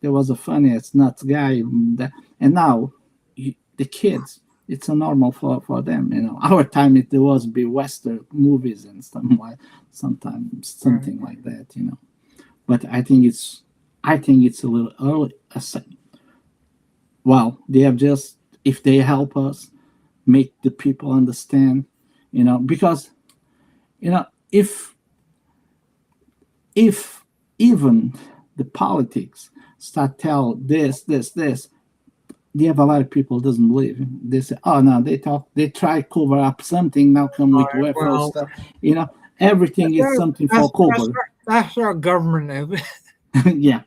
there was a funniest nuts guy, and now the kids, it's a normal for them. Our time there was be Western movies and stuff like sometimes something like that. But I think it's a little early. Well, they have just, if they help us make the people understand, because if even the politics start tell this, they have a lot of people doesn't believe. They say, oh no, they try cover up something, now come with UFO well, stuff. Everything is something for cover. That's our government. Yeah,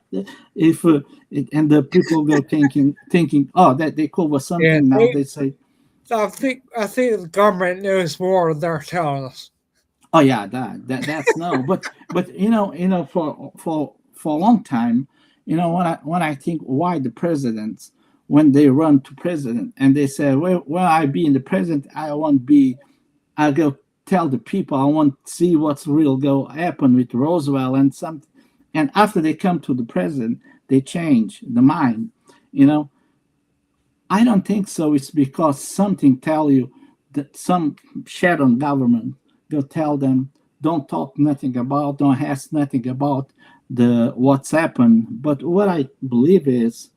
if and the people go thinking, oh, that they cover something, now they say, I think the government knows more than they're telling us. oh yeah, that's no, but for a long time, when I think why the presidents, when they run to president and they say, well, I be in the president, I go tell the people, I want to see what's real go happen with Roosevelt and after they come to the president, they change the mind. I don't think so. It's because something tell you that some shadow government go tell them, don't talk nothing about, don't ask nothing about the what's happened. But what I believe is,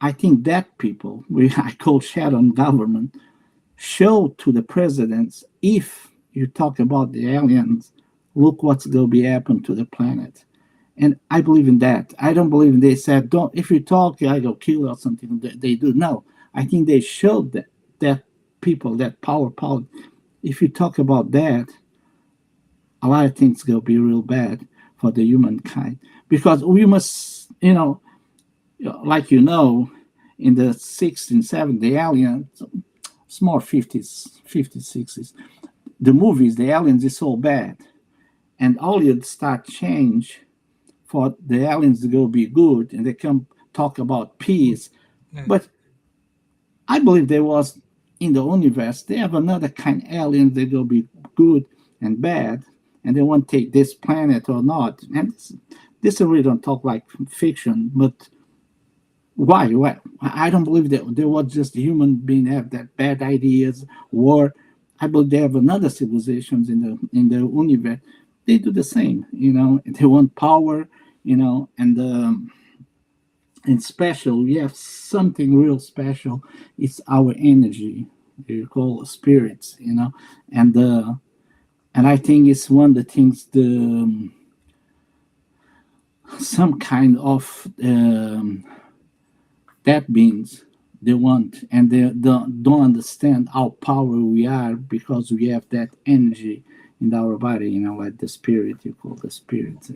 I think that people, I call shadow government, show to the presidents, if you talk about the aliens, look what's going to be happen to the planet. And I believe in that. I don't believe they said, don't, if you talk, I go kill or something. They do. No, I think they showed that people, that power. If you talk about that, a lot of things will be real bad for the humankind. Because we must, like in the 60s and 70s, the aliens, it's more 50s, 60s, the movies, the aliens is so bad. And all you start change for the aliens to go be good, and they come talk about peace. But I believe there was, in the universe, they have another kind of aliens that go be good and bad, and they want to take this planet or not. And this really don't talk like fiction, but why? I don't believe that there was just human being have that bad ideas, or I believe they have another civilizations in the universe. They do the same, they want power, and special. We have something real special. It's our energy. You call spirits, and I think it's one of the things some kind of that beings they want, and they don't understand how powerful we are because we have that energy in our body, like the spirit, you call the spirit,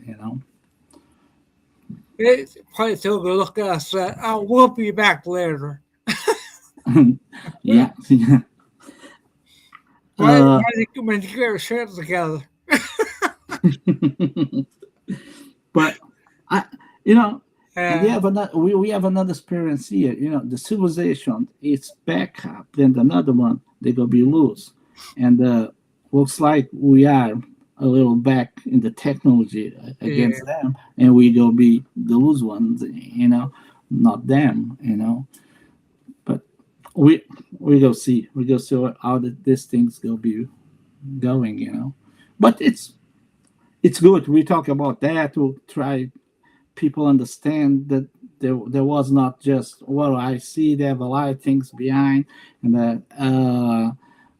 It's probably still going to look at us. I will be back later. Yeah. When you get your shit together. But and we have another experience here. The civilization is back up, then another one they gonna be loose, and looks like we are a little back in the technology against them, and we go be the loose ones, not them, But we go see how these things go be going, But it's good. We talk about that to try people understand that there was not just what I see. They have a lot of things behind, and that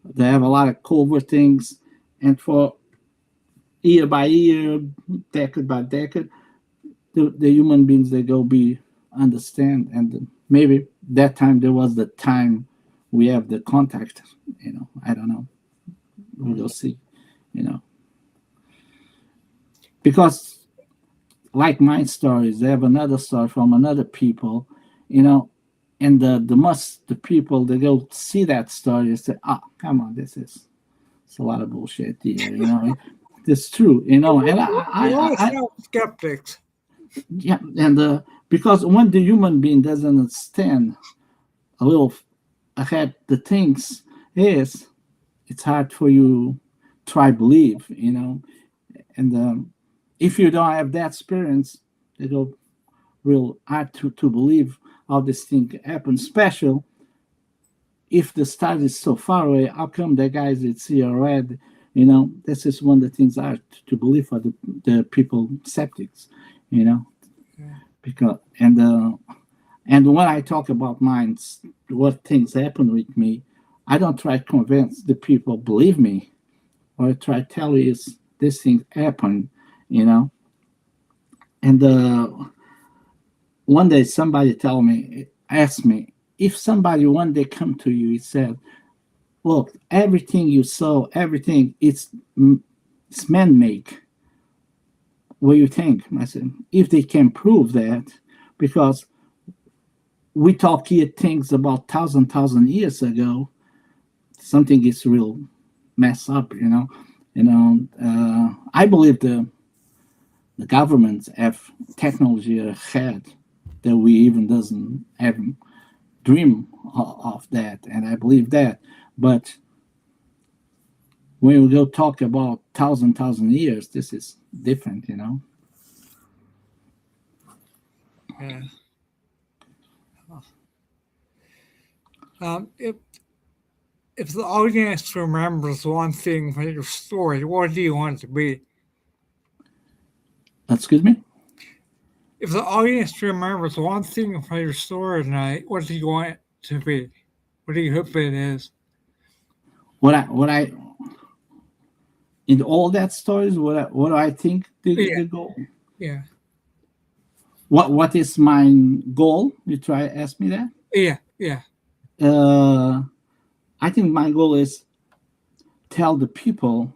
they have a lot of covert things, and for year by year, decade by decade, the human beings they go be understand, and maybe that time there was the time we have the contact. I don't know. We will see. Because like my stories, they have another story from another people, and the people they go see that story and say, "Ah, come on, it's a lot of bullshit here," That's true, you know. And We always have skeptics. yeah, and because when the human being doesn't understand a little ahead the things is, it's hard for you try believe, you know. And if you don't have that experience, it will real hard to believe how this thing happens. Special if the star is so far away, how come the guys that see are red? You know, this is one of the things hard to believe for the people skeptics, you know. Yeah. Because and when I talk about minds, what things happen with me, I don't try to convince the people believe me, or I try to tell you is this thing happen, you know. And one day somebody asked me, if somebody one day come to you, he said, look, everything you saw, everything, it's man-made. What do you think? I said, if they can prove that, because we talk here things about thousand years ago, something is real mess up, you know. I believe the governments have technology ahead that we even doesn't have dream of that, and I believe that. But when we go talk about thousand years, this is different, you know. Yeah. If the audience remembers one thing from your story, what do you want it to be? Excuse me. If the audience remembers one thing from your story tonight, what do you want it to be? What do you hope it is? What I in all that stories, what do I think the goal? Yeah. What is my goal? You try to ask me that. Yeah. I think my goal is tell the people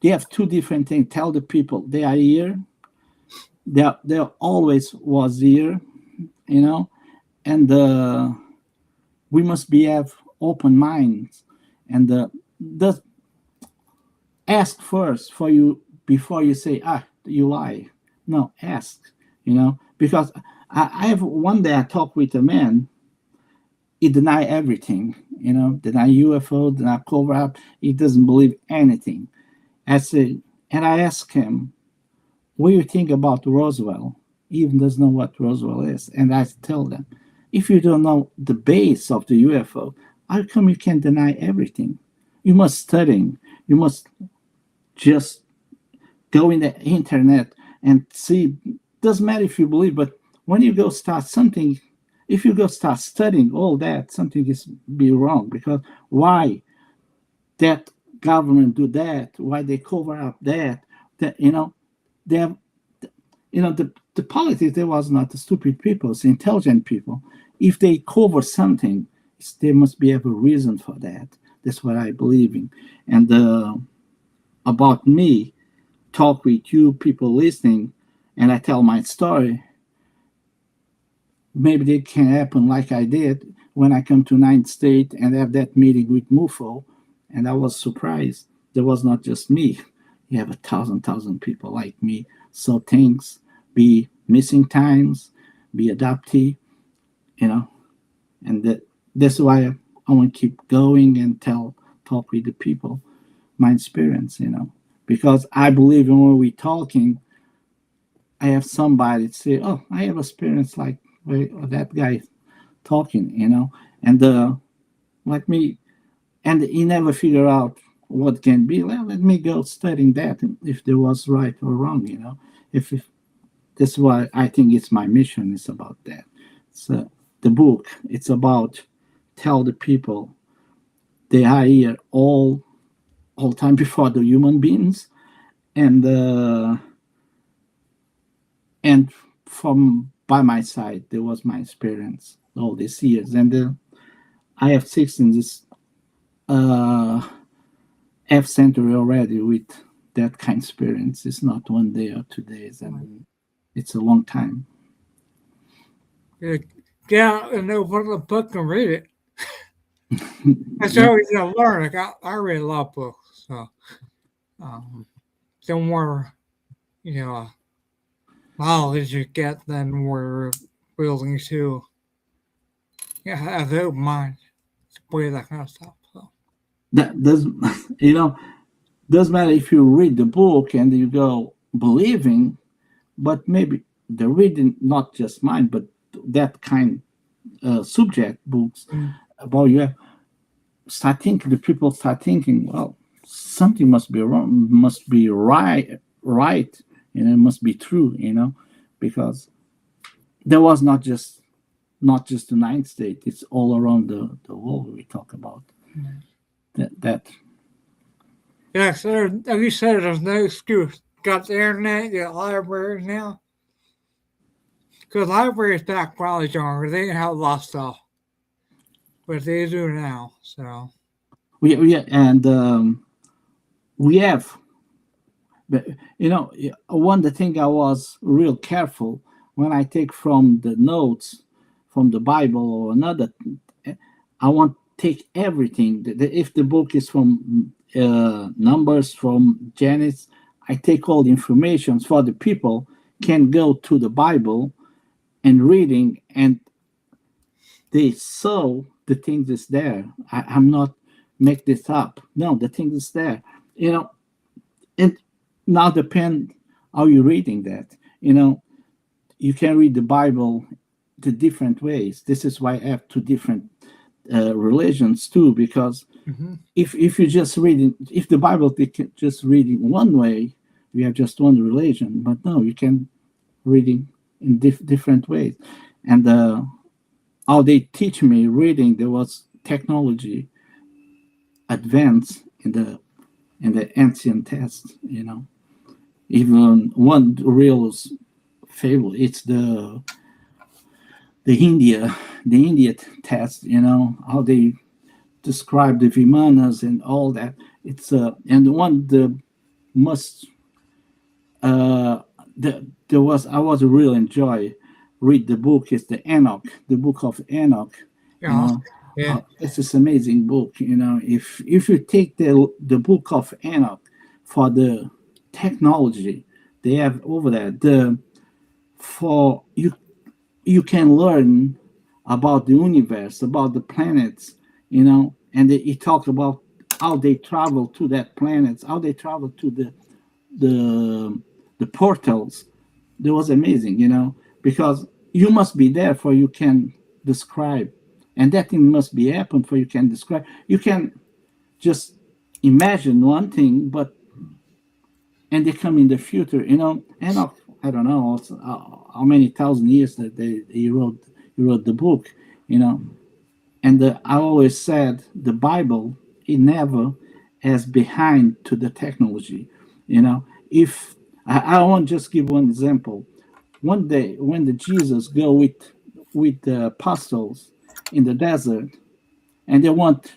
they have two different things. Tell the people they are here. They always was here, you know, and we must be have open minds, and the ask first for you before you say you lie. No, ask, you know, because I have one day I talked with a man. He deny everything, you know, deny UFO, deny cover up. He doesn't believe anything. I said, and I asked him, what do you think about Roswell? He even doesn't know what Roswell is. And I tell them, if you don't know the base of the UFO, how come you can deny everything? You must study. You must just go in the internet and see. Doesn't matter if you believe, but when you go start something, if you go start studying all that, something is be wrong. Because why that government do that? Why they cover up that? That you know, they have, you know, the politics. There was not the stupid people, it's intelligent people. If they cover something, there must be a reason for that. That's what I believe in. And about me, talk with you people listening, and I tell my story. Maybe it can happen like I did when I come to Ninth State and have that meeting with MUFO, and I was surprised. There was not just me. You have 1,000 people like me. So things be missing times, be adoptee, you know, and that's why I want to keep going and talk with the people, my experience, you know, because I believe when we're talking, I have somebody say, "Oh, I have experience like that guy talking," you know, and like me, and he never figure out what can be. Well, let me go studying that if there was right or wrong, you know. If that's why I think it's my mission is about that. So the book it's about tell the people they are here all time before the human beings, and and from by my side there was my experience all these years, and I have 16 this F century already with that kind of experience. It's not one day or 2 days, and it's a long time. Yeah. Get out and open the book and read it. That's Yeah, how you're gonna learn. Like I read a lot of books, so Um, the more, you know, knowledge you get, then we're willing to have an open mind to believe that kind of stuff. So, That does, you know, doesn't matter if you read the book and you go believing, but maybe the reading, not just mine, but that kind subject books about you, start thinking. The people start thinking, well, something must be wrong, must be right, and it must be true, because there was not just the United States; it's all around the world. We talk about that. yeah, so like you said, there's no excuse. Got the internet, you got libraries now. Because libraries back when I was younger, they didn't have a lot of stuff, but they do now. So, We have, but one the thing I was real careful when I take from the notes from the Bible or another. I want take everything. If the book is from Numbers, from Genesis, I take all the information for the people can go to the Bible and reading, and they saw the things is there. I'm not make this up. No, the thing is there. And now depend how you're reading that. You can read the Bible the different ways. This is why I have two different religions too, because if you just reading, if the Bible just reading one way, we have just one religion. But no, you can reading in different ways. And how they teach me reading, there was technology advance in the ancient text. Even one real fable, it's the India test. How they describe the Vimanas and all that. It's and one the must there was I was real enjoy read the book is the book of Enoch. you yeah, know yeah, it's this amazing book. If you take the book of Enoch for the technology they have over there, the for you can learn about the universe, about the planets. And he talk about how they travel to that planets, how they travel to the the portals. That was amazing, because you must be there for you can describe, and that thing must be happen for you can describe. You can just imagine one thing, but and they come in the future, and I don't know also, how many thousand years that he wrote the book, you know. And I always said the Bible it never has behind to the technology, If I want just give one example, one day when the Jesus go with the apostles in the desert, and they want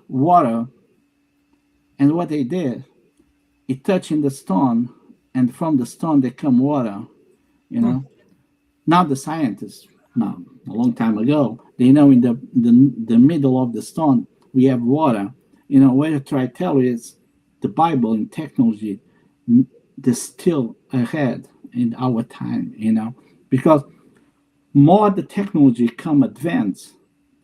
water, and what they did, it touching the stone, and from the stone they come water. You know, Now the scientists, now a long time ago, they know in the middle of the stone we have water. What I try to tell you is the Bible in technology, they're still ahead in our time. Because more the technology come advance,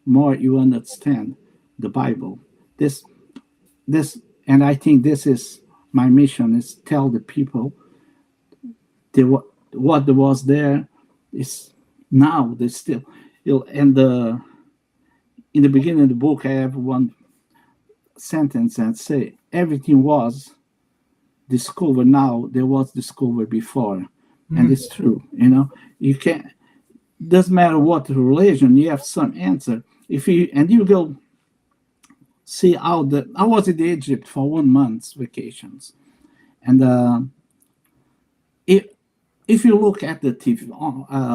more you understand the Bible. This this and I think this is my mission is tell the people what was there is now they still. And in the beginning of the book I have one sentence that say everything was discovered now there was discovered before. And it's true. You can't, doesn't matter what religion, you have some answer. If you go see how I was in Egypt for 1 month's vacations. And if you look at the TV,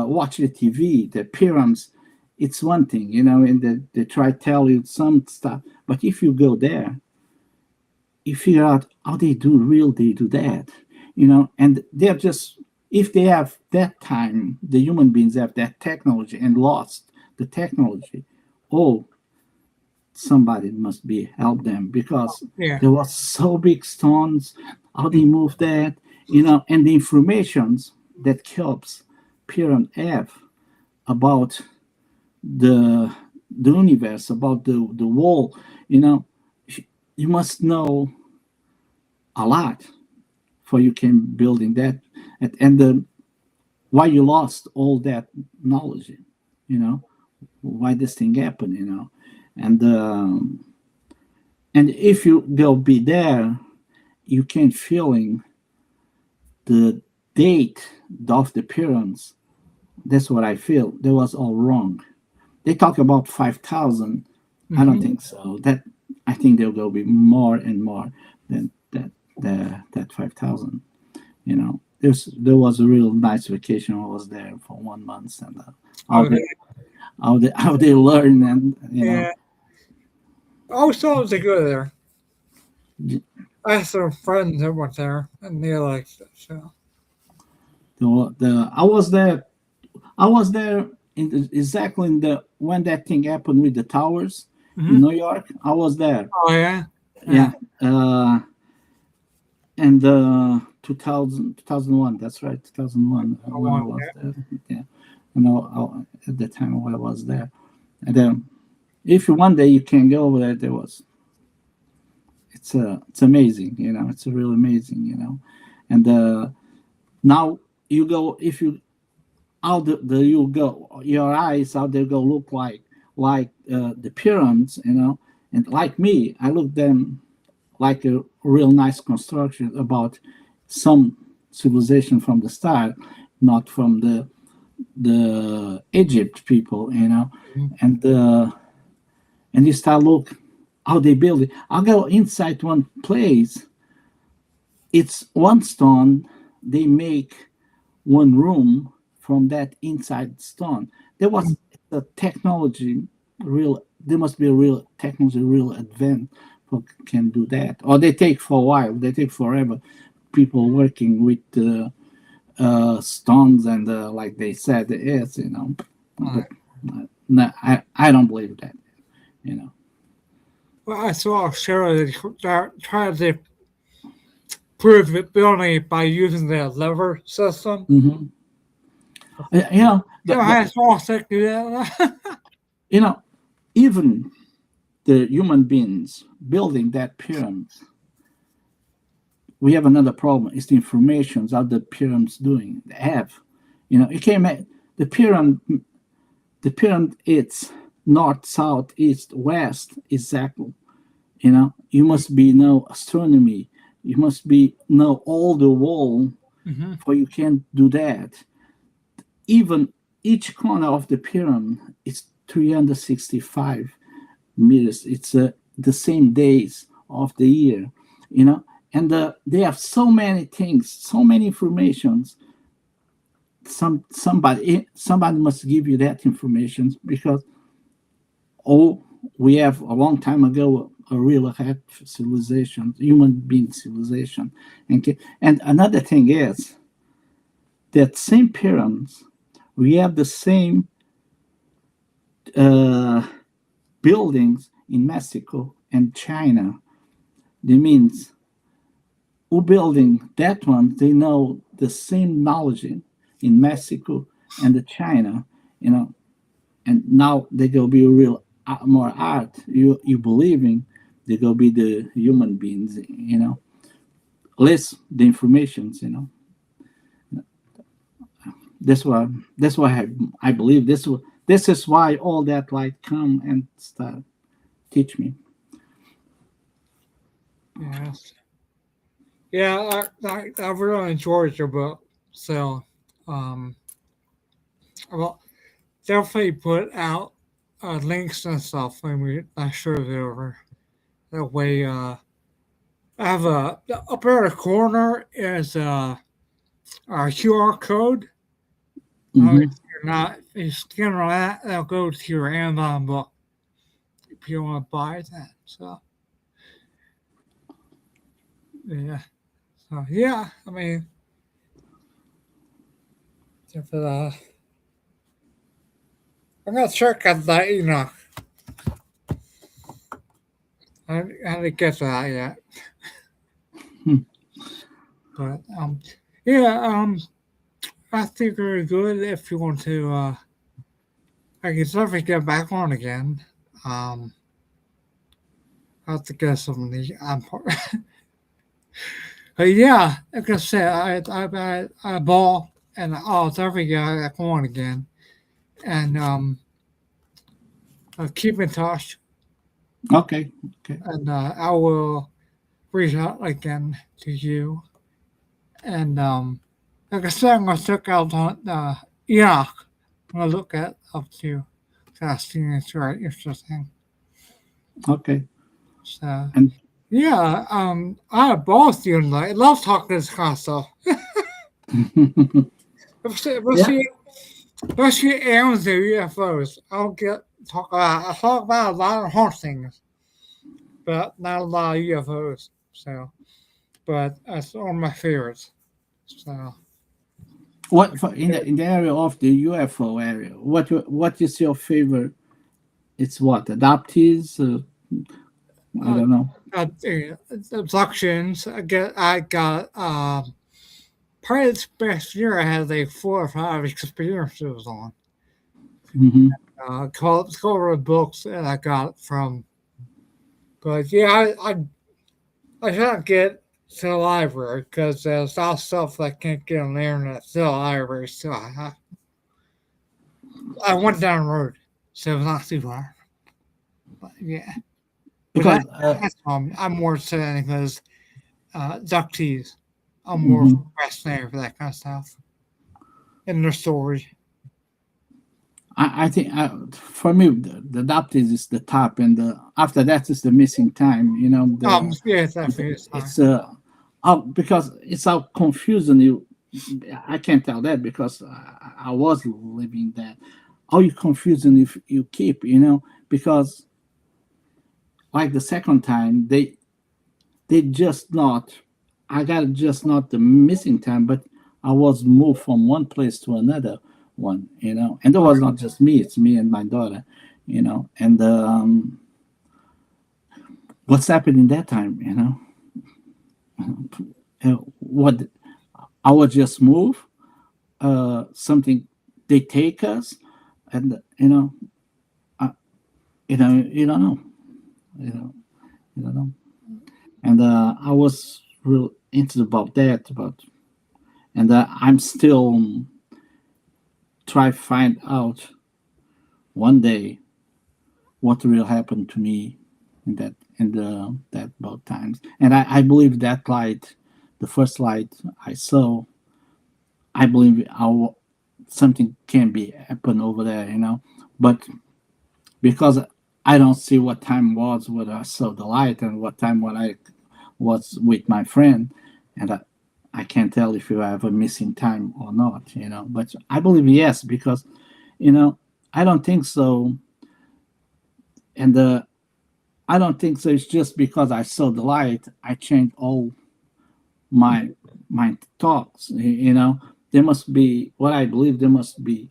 watch the TV, the pyramids, it's one thing, and they try to tell you some stuff. But if you go there, you figure out how they do that, and they're just, if they have that time, the human beings have that technology and lost the technology. Oh, somebody must be help them, because Yeah. there was so big stones. How they move that, and the informations that helps Pyramid F about the universe, about the wall. You know, you must know a lot for you can building that, and why you lost all that knowledge. You know, why this thing happened. And if you go be there, you can feeling the date of the appearance. That's what I feel. That was all wrong. They talk about 5,000. I don't think so. I think there will be more and more than that 5,000. There was a real nice vacation. I was there for 1 month, and how they learn, and Yeah. Oh, so to go there. I have some friends that went there, and they liked it. So. I was there. I was there exactly in the when that thing happened with the towers in New York. I was there. Oh yeah. Yeah. And 2001. That's right, 2001. When I was there. Yeah. At the time when I was there, and then if one day you can go over there, it's amazing. It's really amazing. And now you go, if you how you go, your eyes, how they go look like the pyramids, and like me, I look them like a real nice construction about some civilization from the start, not from the Egypt people, and you start look how they build it. I'll go inside one place. It's one stone. They make one room from that inside stone. There was a technology real. There must be a real technology, real advanced who can do that. Or they take for a while. They take forever. People working with stones and like they said, yes, But, no, I don't believe that. Well, I saw a show that tried to prove it building it by using the lever system. Mm-hmm. I saw sick do that. Even the human beings building that pyramid, we have another problem. It's the information how the pyramids doing. They have, you came at the pyramid. The pyramid, it's north, south, east, west, exactly. You must be know astronomy. You must be know all the wall, for you can do that. Even each corner of the pyramid is 365 meters. It's the same days of the year, and they have so many things, so many informations. Somebody must give you that information, because we have a long time ago a real civilization, human being civilization, and another thing is that same pyramids, we have the same buildings in Mexico and China. That means who building that one, they know the same knowledge in Mexico and the China, and now they go be real more art. You believing they go be the human beings, less the informations, That's why I believe this. This is why all that light come and start teach me. Yes. Yeah, I really enjoyed your book. So, well, definitely put out links and stuff when I show it over. That way, I have up there in the corner is a QR code. Mm-hmm. If you scan on that, that'll go to your Amazon book if you want to buy that. So, yeah. So, yeah, I mean, if I'm going to check out that, I didn't get to that yet. Hmm. But yeah, I think we're good if you want to. I can definitely get back on again. Um, I have to get some of the part. But yeah, like I said, I ball and I'll definitely get back on again. And keep in touch. Okay. Okay. And I will reach out again to you. And like I said, I'm gonna check out on Iraq. I'm gonna look at up to. I think it's very interesting. Okay. So And yeah, I have balls doing that. I love talking this kind of stuff. yeah. Especially aliens and UFOs. I talk about a lot of hard things, but not a lot of UFOs. So, but that's one of my favorites. So, In the area of the UFO area? What is your favorite? It's what adoptees. I uh, don't know. abductions. I got probably this past year. I had like 4 or 5 experiences on. Hmm. Cover of books that I got from. But yeah, I can't get to the library because there's a lot of stuff that I can't get on the internet to the library. So I went down the road, so it's not too far. But yeah, but Because that's I'm more saying because ductees. I'm more mhm. fascinated for that kind of stuff and their story. I think for me the adoptees is the top, and after that is the missing time. You know Yeah, definitely it's time. it's because it's how confusing you. I can't tell that because I was living that. How you confusing if you keep, because like the second time they just not. I got just not the missing time, but I was moved from one place to another one, and it was not just me; it's me and my daughter, and what's happened in that time, what I was just moved, something they take us, and uh, you don't know, you know, you don't know, and I was real into about that, and I'm still try find out one day what will happen to me in that both times. And I believe that light, the first light I saw, I believe something can be happen over there, But because I don't see what time was when I saw the light and what time when I was with my friend, and I can't tell if you have a missing time or not, But I believe yes, because you know I don't think so, and I don't think so. It's just because I saw the light, I changed all my my thoughts. There must be what I believe. There must be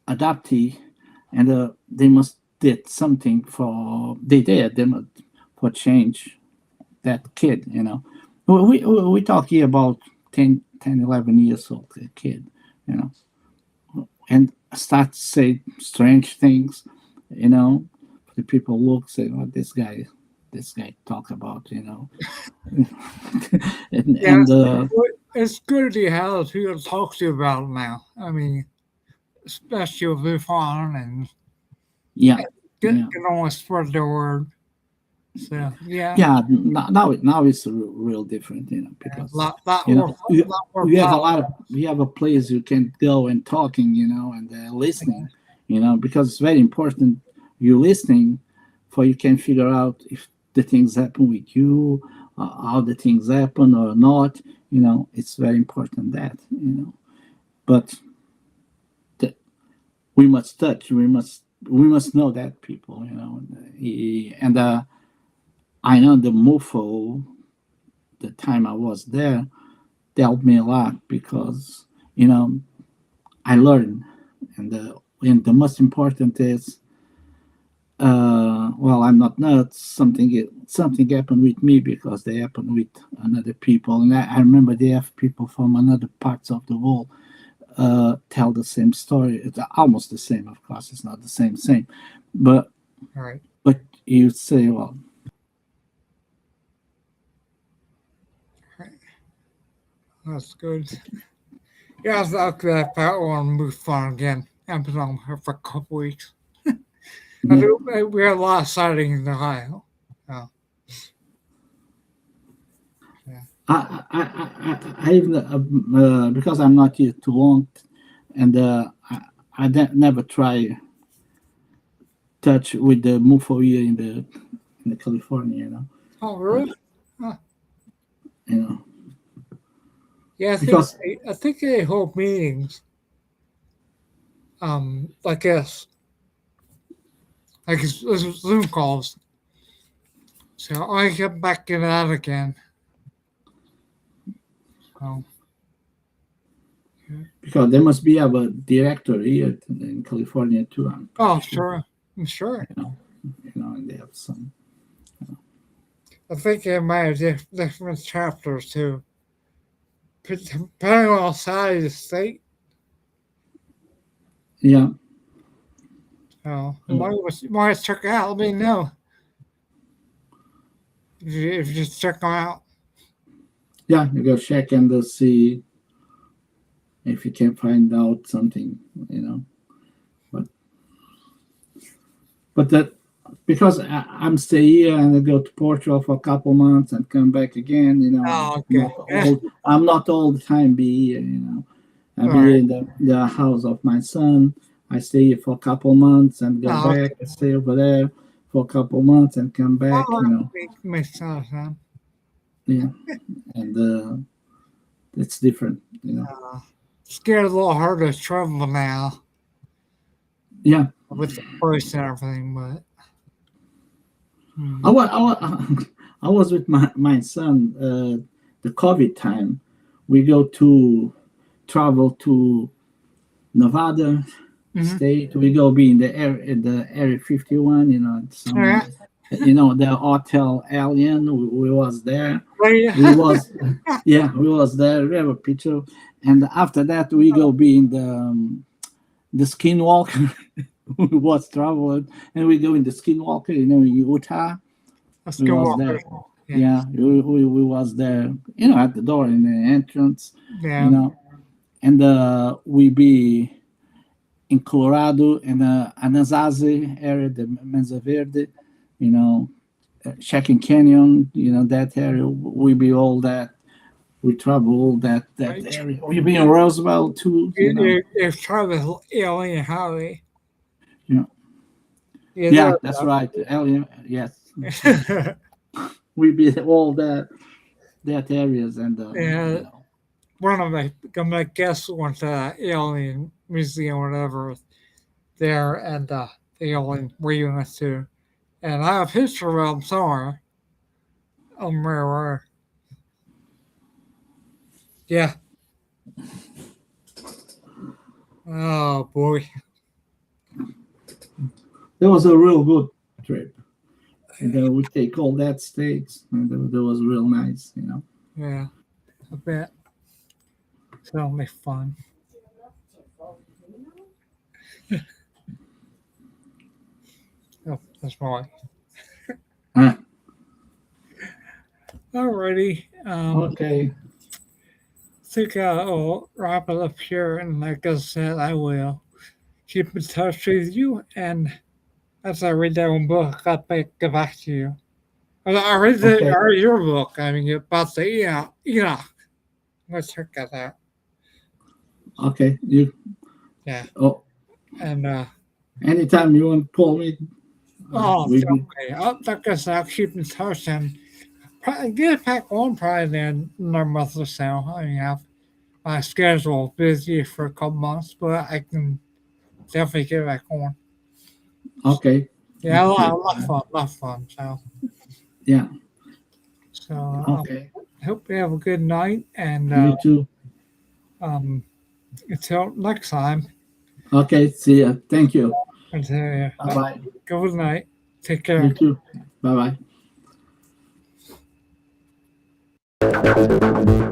adoptee, and they must did something for they did they must for change that kid. We talk here about 11 years old kid. You know, and start to say strange things. The people look say, "Oh, this guy talk about," Yeah, and it's good to have people to talk to you about it now. I mean, especially with MUFON and yeah, yeah, get on and spread the word. So yeah, yeah. Now it's real different, yeah, because a lot more you have a power. lot of you have a place you can go and talking, and listening, because it's very important. You listening, for you can figure out if the things happen with you, how the things happen or not. It's very important that. But the, we must touch. We must know that people. And I know the MUFO. The time I was there, they helped me a lot because I learned, and the most important is well, I'm not nuts. Something happened with me because they happened with another people, and I remember they have people from another parts of the world tell the same story. It's almost the same, of course. It's not the same, but All right. but you say, well, That's good. Yeah, I was out there about on MUFON again. I've been on here for a couple weeks. yeah, We had a lot of sightings in Ohio. Oh, yeah. I even because I'm not here too long, and never try touch with the MUFO here in the California, Oh, really? Huh. you know, Yeah, because I think they hold meetings. Like this, like Zoom calls. So I get back in that again. So yeah. because there must be a director here in California too. I'm pretty Oh, sure, sure, I'm sure. and they have some. I think they might have different chapters too. Depending on the side of the state. Yeah, So uh, might check it out. Let me know if you just check them out. yeah. You go check and see if you can find out something, But that because I'm stay here and I go to Portugal for a couple months and come back again. Oh, okay. I'm not all the time be here. I All be right. in the house of my son. I stay here for a couple months and go Oh, back. I stay over there for a couple months and come back. oh, makes sense, man. Yeah, and it's different. Scared a little harder to travel now Yeah, with the price and everything, but I was with my son the COVID time. We go to travel to Nevada state. We go be in the area 51. yeah, The hotel Alien. We was there. right. We was we was there. We have a picture. And after that, we go be in the Skinwalker. We was traveling, and we go in the Skinwalker. In Utah. Let's We go was walk. there. Yeah, Yeah, we was there. At the door in the entrance. yeah. And we be in Colorado in the Anasazi area, the Mesa Verde, Checking Canyon, that area. We be all that. We travel all that Right. area. We be in Roswell too, If travel alien highway. Yeah. Yeah, That's right. Alien, yes. there. We be all that areas and Yeah, one of my guests went to the alien museum, or whatever, there, and the alien we went to, and I have a picture of them somewhere. Where. Yeah. Oh boy. That was a real good trip. And we take all that states, and that was real nice. Yeah, I bet. So that'll be fun. Oh, that's right. Ah, Alrighty. okay. I think I'll wrap it up here, and like I said, I will keep in touch with you, and as I read that one book, I'll get back to you. Okay. I read your book. I mean, about the Enoch. Let's check that out. Okay. Yeah, Oh, and anytime you want to call me, we be, okay. Like I said, I'll keep in touch and probably get back on probably in another month or so. I mean, I've my schedule busy for a couple months, but I can definitely get back on. okay. Yeah, Okay. a lot of fun. Yeah. So Okay. I hope you have a good night, and You too. um, until next time. Okay. See ya. Thank you. Until Bye bye. good night. Take care. You too. Bye bye.